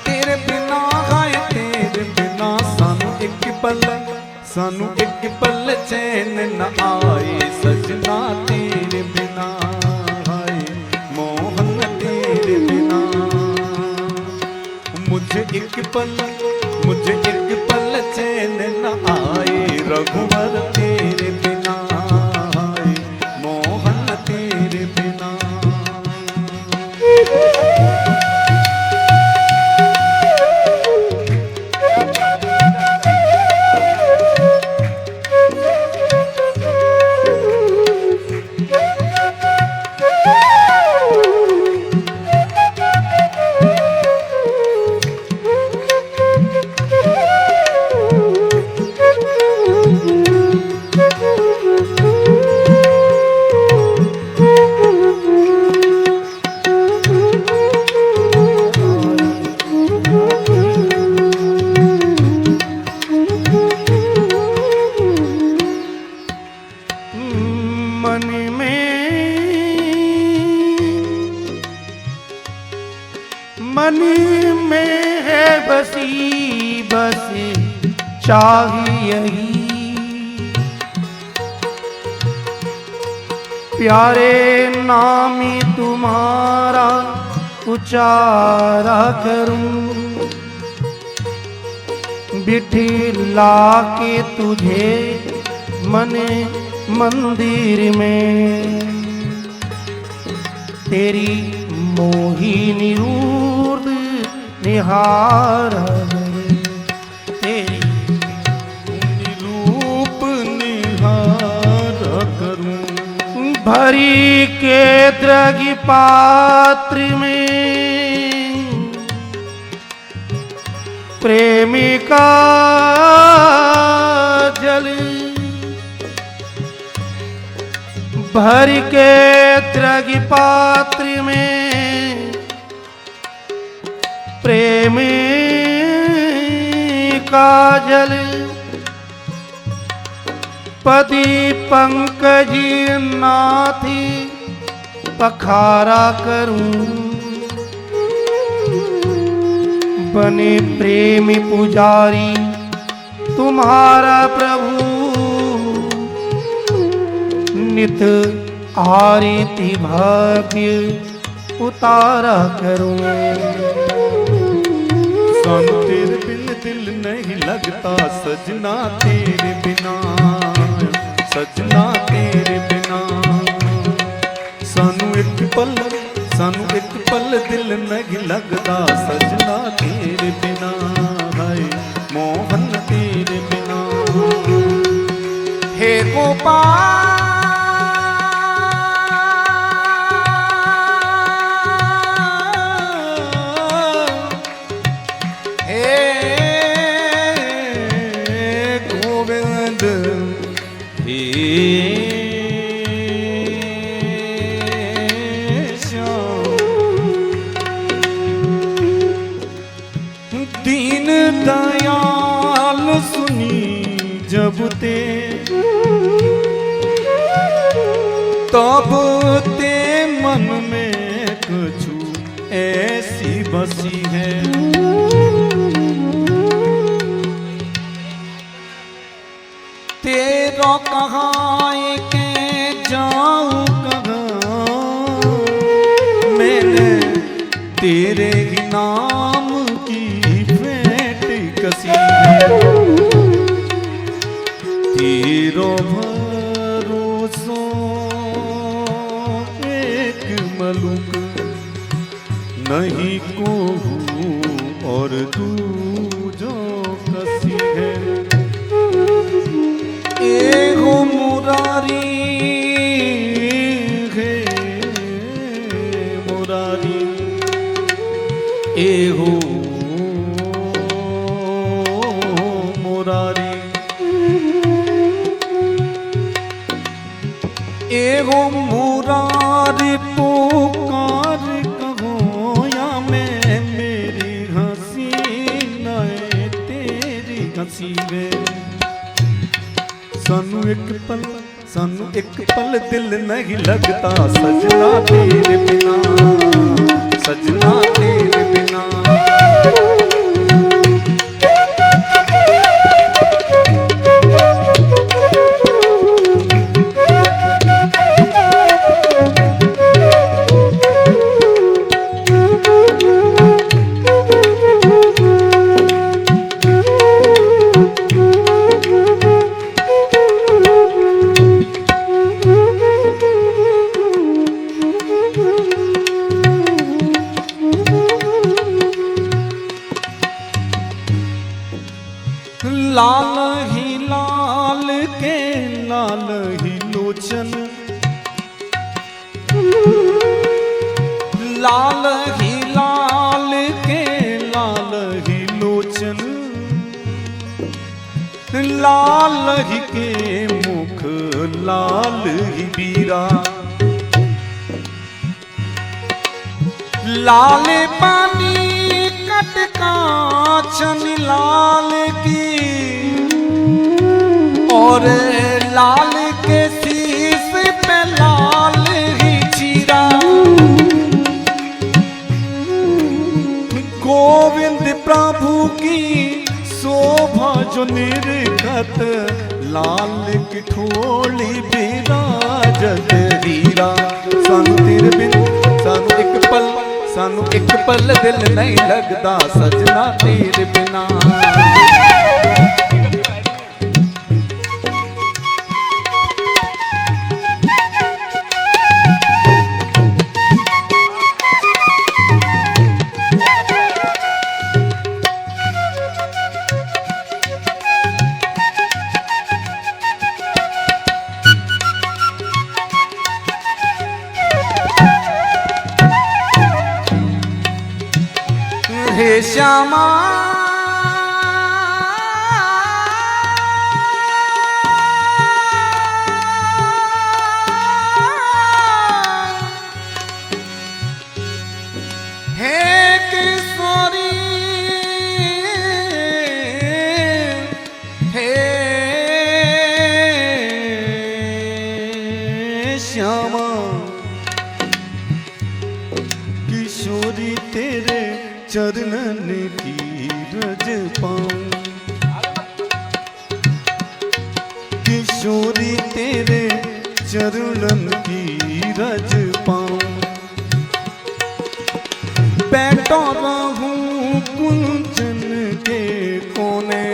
तेरे बिना गाए तेरे बिना। सानू एक पल चैन न आए सजना तेरे बिना। हाय मोहन तेरे बिना। मुझे एक पल चैन न आए रघुवर तेरे बिना। हाय मोहन तेरे बिना। मन में है बसी बस चाहिए यही। प्यारे नामी तुम्हारा उचारा करूं। बिठला के तुझे मन मंदिर में। तेरी मोहिनी रूप निहार तेरी रूप निहार करूं। भरी के द्रगी पात्र में प्रेमिका जल भर के द्रग पात्र में प्रेमिका जल पति पंकज नाथी पखारा करूं बने प्रेमी पुजारी तुम्हारा प्रभु नित आरती भाग्य उतारा करूं। सानू तेरे बिन दिल नहीं लगता सजना तेरे बिना, सजना तेरे बिना। सानू एक पल दिल नहीं लगता सजना तेरे बिना, हाय मोहन तेरे बिना। हे गोपाल दीन दयाल सुनी जब ते तब ते मन में कछु ऐसी बसी है। तेरा कहाँ के जाऊं कहाँ, मैंने तेरे ही नाम की भेंट कसी है। तेरो भरोसो एक मलुक नहीं को और दूजो कसी है। एगो मुरारी हे मुरारी एहो मुरारी, एगो मुरारी पुकार कहो या मैं मेरी हंसी नए तेरी हंसी वे। सानू एक पल दिल नहीं लगता सजना तेरे बिना, सजना तेरे बिना। लाल ही लाल के लाल ही लोचन, लाल ही लाल के लाल ही लोचन। लाल ही के मुख लाल ही बीरा, लाल पानी कटका छन लाल की, और लाल के शीश पे लाल ही चीरा। गोविंद प्रभु की शोभा जो निर्गत, लाल की ठोली विराजत हीरा। सानू तेरे बिन सानू एक पल दिल नहीं लगता सजना तेरे बिना। हे श्यामा चरणन की रज पाऊं। किशोरी तेरे चरणन की रज पाऊं। बैठो रहूं कुंचन के कोने,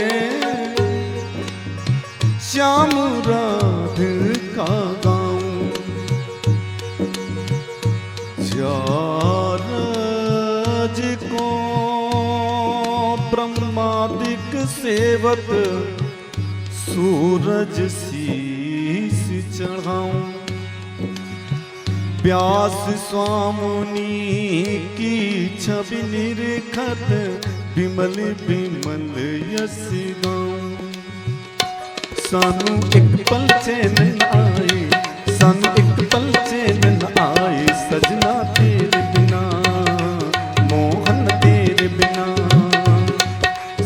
श्याम राधिका गाऊं। चारज को ब्रह्मादिक सेवक सूरज शीस चढ़ाऊं। व्यास स्वामुनि की छवि निरखत विमल विमल यश गाऊं। सानू एक पल चैन न आए, सानू एक पल चैन न आए, सजना तेरे बिना, मोहन तेरे बिना।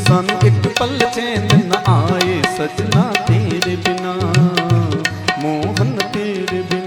सानू एक पल चैन न आए, सजना तेरे बिना, मोहन तेरे बिना।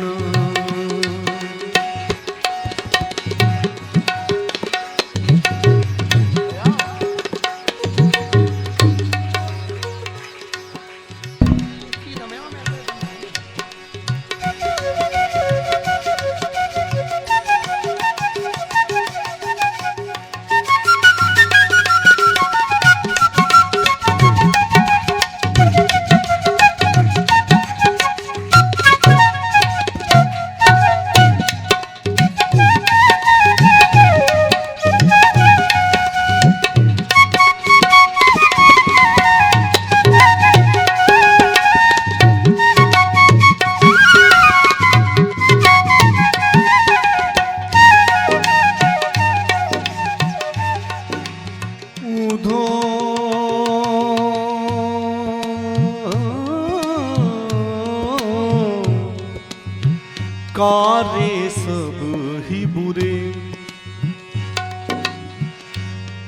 कारे सब ही बुरे,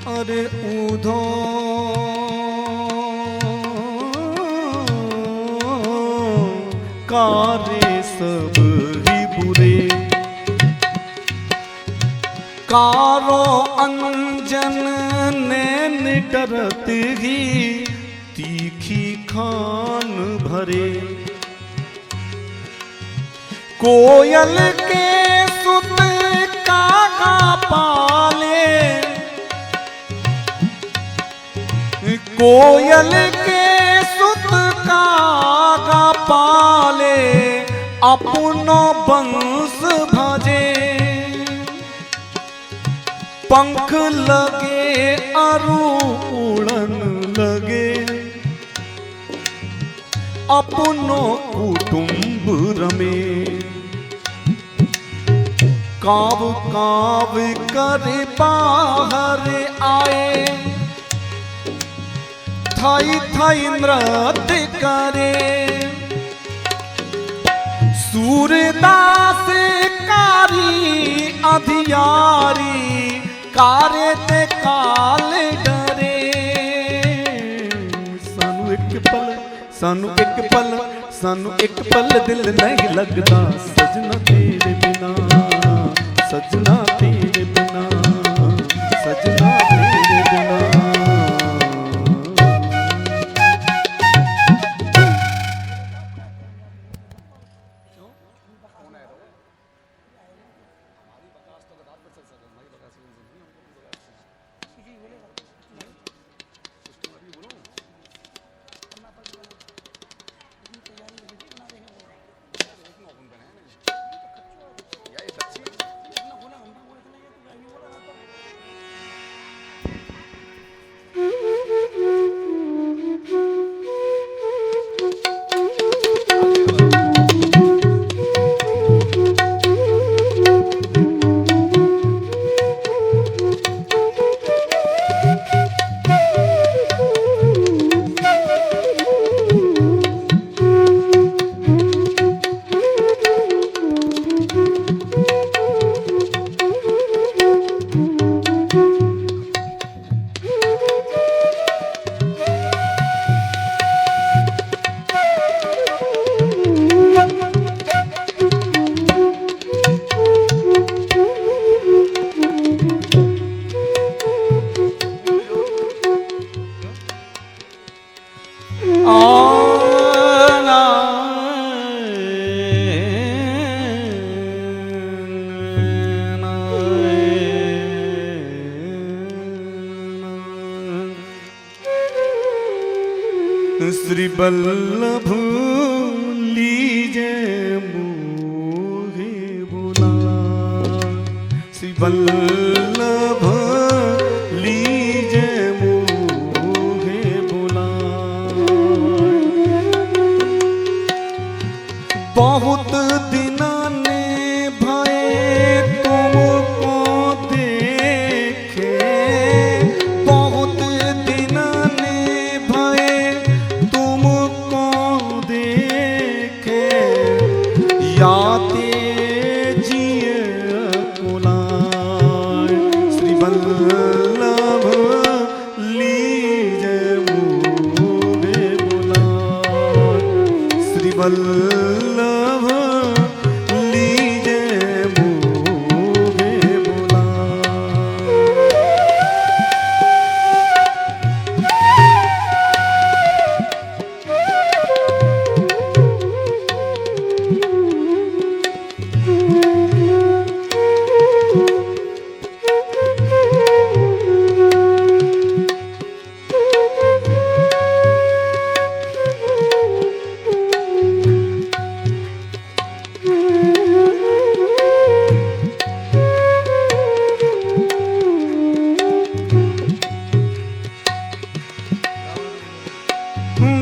अरे ऊधो कारे सब ही बुरे। कारो अंजन नैन डरत ही तीखी खान भरे। कोयल के सुत कागा पाले, कोयल के सुत कागा पाले, अपनो बंस भजे। पंख लगे अरु उड़न लगे, अपनो कुटुंब रमे। काव काव कर बाहर आए, थाई थाई नृत्य करे। सूरदास कारी अधियारी, कारे ते काल डरे। सानू एक पल, सानू एक पल, सानू एक पल दिल नहीं लगता, सजना तेरे बिना, सजना तेरे बिना, सजना तेरे बिना। वल्लभ लीजे मोहे बुला, श्री वल्लभ लीजे मोहे बुला। बहुत दिना ने भये तुमको देखे, बहुत दिना ने भये तुमको देखे, याते जिए कुलाय, श्री वल्लभ लीजे मोहे बुलाय, श्री वल्लभ लीजे मोहे बुलाय।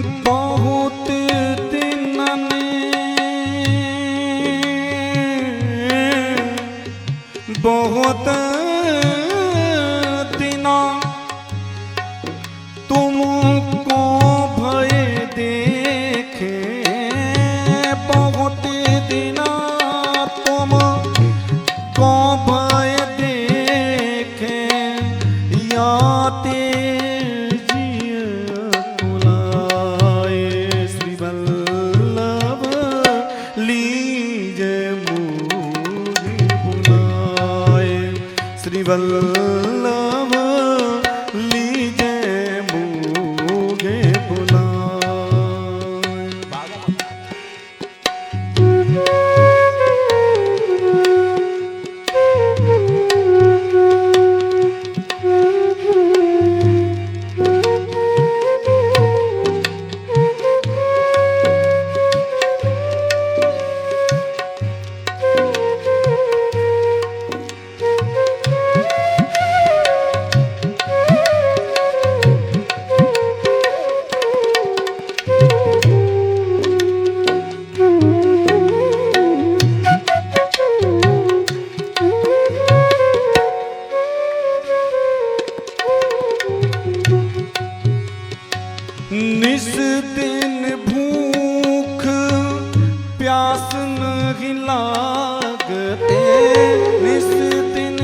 बहुत दिन बहुत दिना तुमको भय देखे, बहुत दिना तुमको भय देखे, याते जिए कुलाय, श्री वल्लभ लीजे मोहे बुलाय, श्री वल्लभ लीजे मोहे बुलाय। निस दिन भूख प्यास नहीं लागते, निस दिन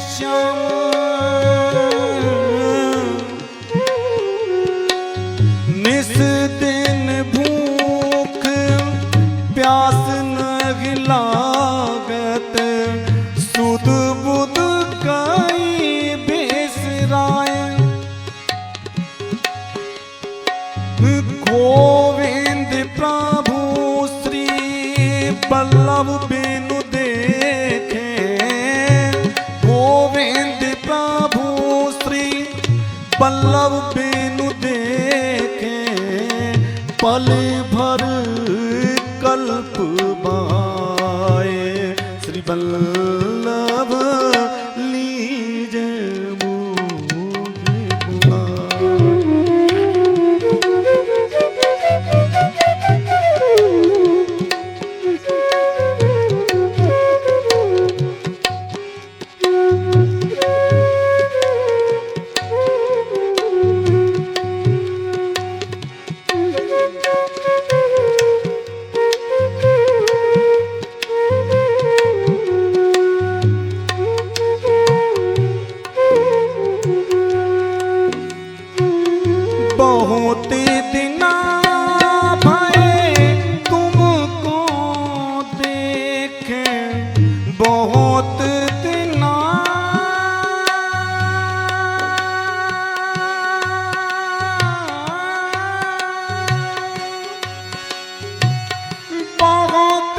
श्याम निस दिन भूख प्यास नहीं लागत, सुध बुध कई बेसराय, गोविंद प्रभु श्री वल्लभ बेनु देखे, गोविंद प्रभु श्री वल्लभ बेनु देखे, पल भर कल्प बाए, श्री वल्लभ लीजे मोहे बुलाय। बहुत दिना भये तुमको देखे, बहुत दिना बहुत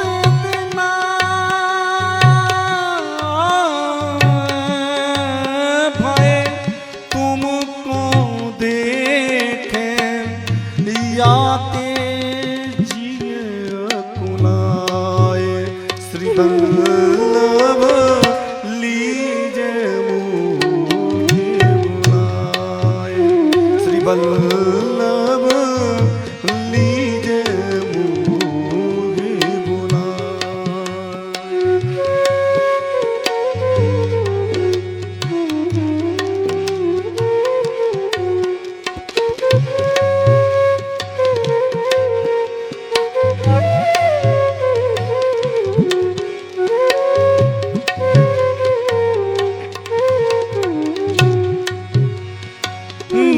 बल्लभ लीजे मोहि बुलाए, श्री बल्लभ लीजे मोहि बुलाए।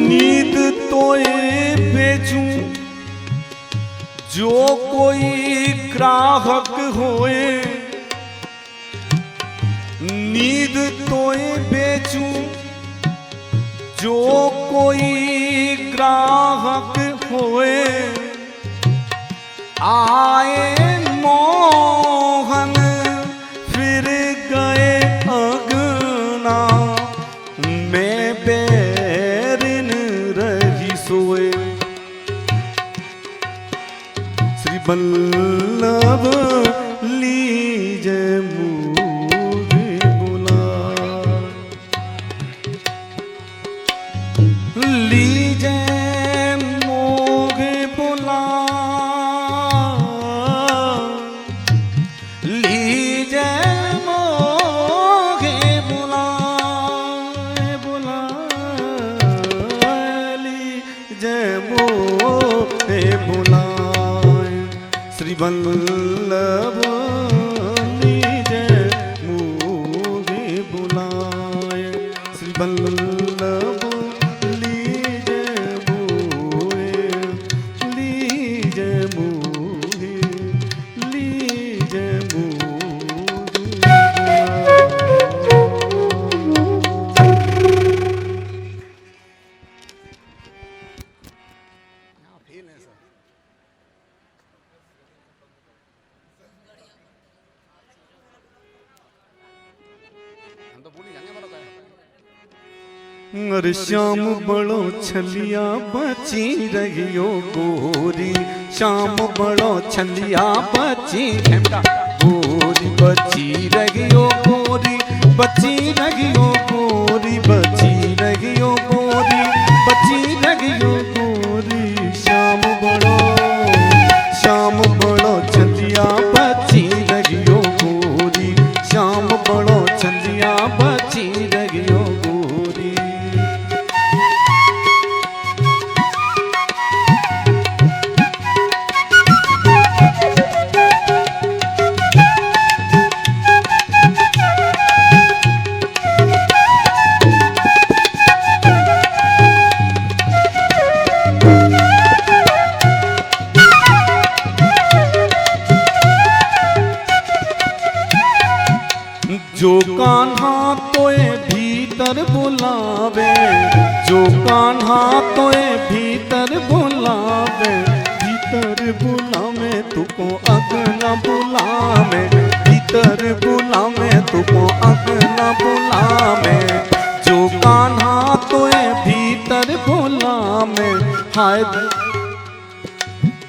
नींद तोए बेचूं जो कोई ग्राहक होए, नींद तोए बेचूं जो कोई ग्राहक होए, आए मोहन फिर गए अगना, मैं बैरिन रही सोए। श्री बल्लभ लीजे मोहि बुलाए, लीजे मोहि बुलाए, लीजे मोहि बुलाए, बुलाए लीजे मोहि बुलाए। श्री बल्लभ लीजे मोहि बुलाए, श्री बल्लभ लीजे मोहि, लीजे मोहि, लीजे मोहि हम तो भूल ही जाने वाला था। अरे श्याम बड़ो छलिया बची रहियो गोरी, श्याम बड़ो छलिया बची गोरी, बची रहियो गोरी, बची रहियो गोरी, बची रहियो गोरी, बची रहियो गोरी। श्याम बड़ो छलिया बची रहियो गोरी, श्याम बड़ो छलिया बची रहियो गोरी। जो कान्हा तोए भीतर बुलावे, जो कान्हा तोए भीतर बुलावे, भीतर बुलावे तुको अगला बुलावे, भीतर बुलावे तुको अगला बुलावे। जो कान्हा तोए भीतर बुलावे, हाय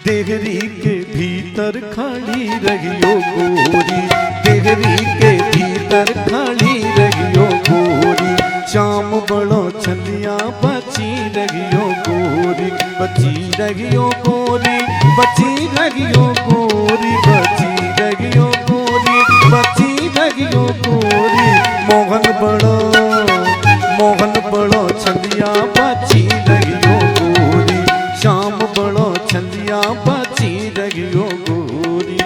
देहरी के भीतर खड़ी रहियो गोरी, देहरी के भीतर खड़ी रहियो गोरी। श्याम बड़ो छलिया बची रहियो गोरी, बची रहियो गोरी, बची रहियो गोरी, बची रहियो गोरी, बची रहियो गोरी। मोहन बड़ो छलिया बची रहियो गोरी, श्याम बड़ो छलिया बची रहियो गोरी।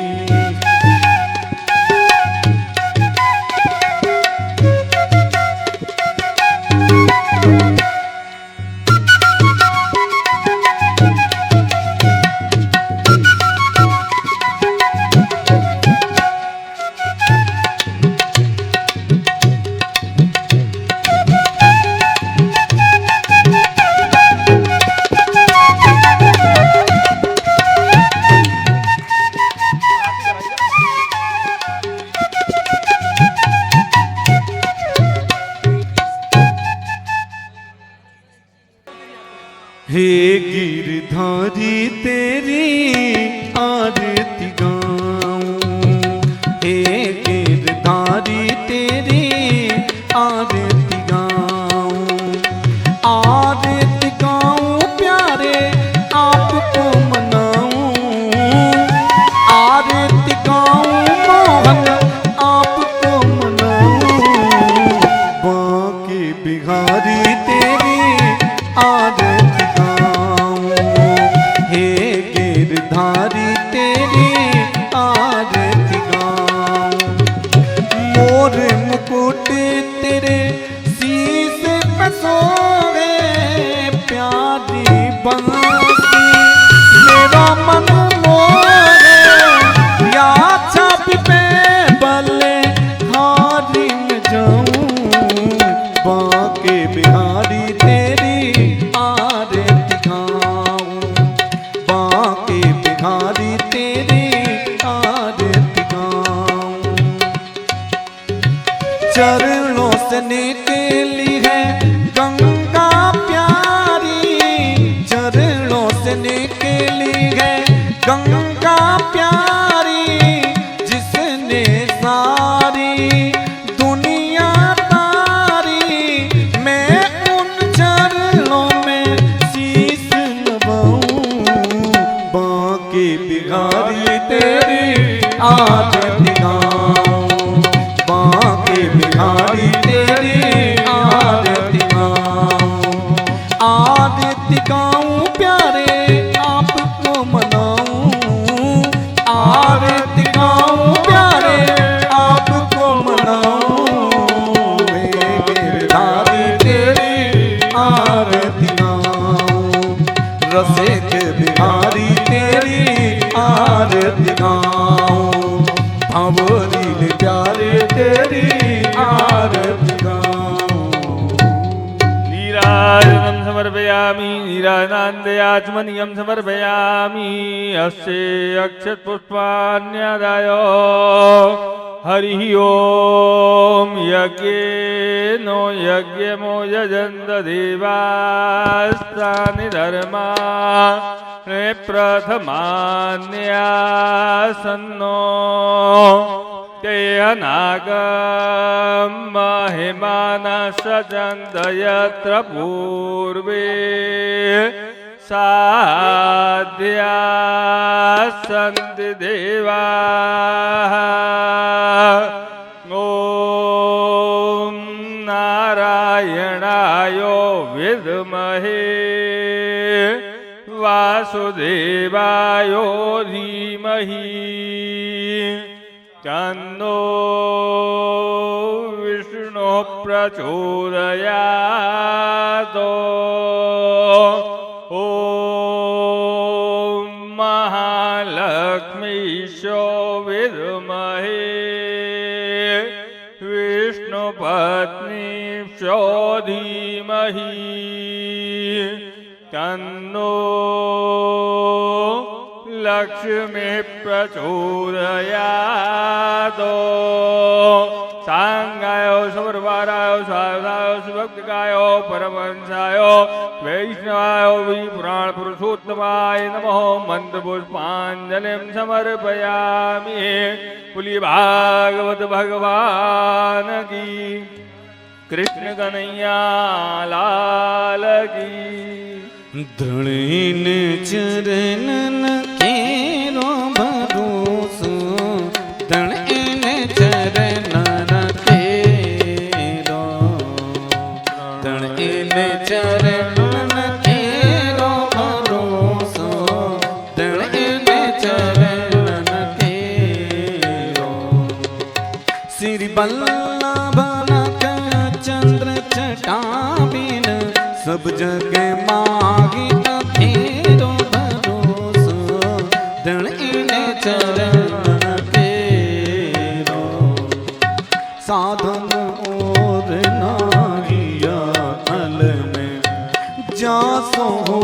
हे गिरधारी तेरी आरती गाऊं, हे गिरधारी तेरी आरती गाऊं, आरती गाऊं प्यारे आपको मनाऊं, आरती गाऊं मोहन आपको मनाऊं, बांके बिहारी तेरी आरती गाऊं, हे गिरधारी तेरी आरती गाऊं, मोर मुकुट तेरे शीश पे सोवे, प्यारी बंसी मेरा मन मोरे, या छाप पे बल्ले हारी में जाऊं, बांके बिहारी तेरी आरती गाऊं, बांके बिहारी तेरी आरती गाऊं, चरणों से निकली है गंगा प्यारी, चरणों से निकली है गंगा प्यारी, जिसने सारी दुनिया तारी, मैं उन चरणों में शीश नवाऊं, बांके बिहारी तेरी आरती गाऊं, बांके बिहारी तेरी आरती गाऊं, आरती गाऊं प्यारे आपको मनाऊं, आरती गाऊं प्यारे आपको मनाऊं, हे गिरधारी तेरी आरती गाऊं, रसिक बिहारी तेरी आरती गाऊं, भंवरी प्यारे तेरी आरती गाऊं। नीराजनं समर्पयामि, नीराजनान्दयाचमनीयं समर्पयामि, अस्य अक्षतपुष्पाण्यादाय हरिः ओम यज्ञेनो यज्ञमो यजन्त देवास्तानि धर्मा प्रथमान्यासन्नो ते अनागम महिमाना सजन्त यत्र पूर्वे साध्या सन्ति देवाः। ॐ नारायणाय विद्महे वासुदेवाय धीमहि तन्नो विष्णुः प्रचोदयात्। ॐ महालक्ष्मीशो विद्महे विष्णुपत्नीशो धीमहि तन्नो लक्ष्मी प्रचोदयात्। सांगायो समर्वारायो साधायो सुभक्तिकायो परमहंसाय वैष्णवायो पुराण पुरुषोत्तमाय नमः। मंत्रपुष्पांजलिं समर्पयामि। बोलिए भागवत भगवान की, कृष्ण कन्हैया लाल की। दृढ़ चरणन केरो भरोसो, दृढ़ चरणन केरो, दृढ़ चरणन केरो भरोसो, दृढ़ चरणन केरो। श्री वल्लभ चंद्र चटाबिन सब जगह माही तेरो भरोसो, दृढ़ चरण तेरो। साधन और नाहिया तल में जासो हो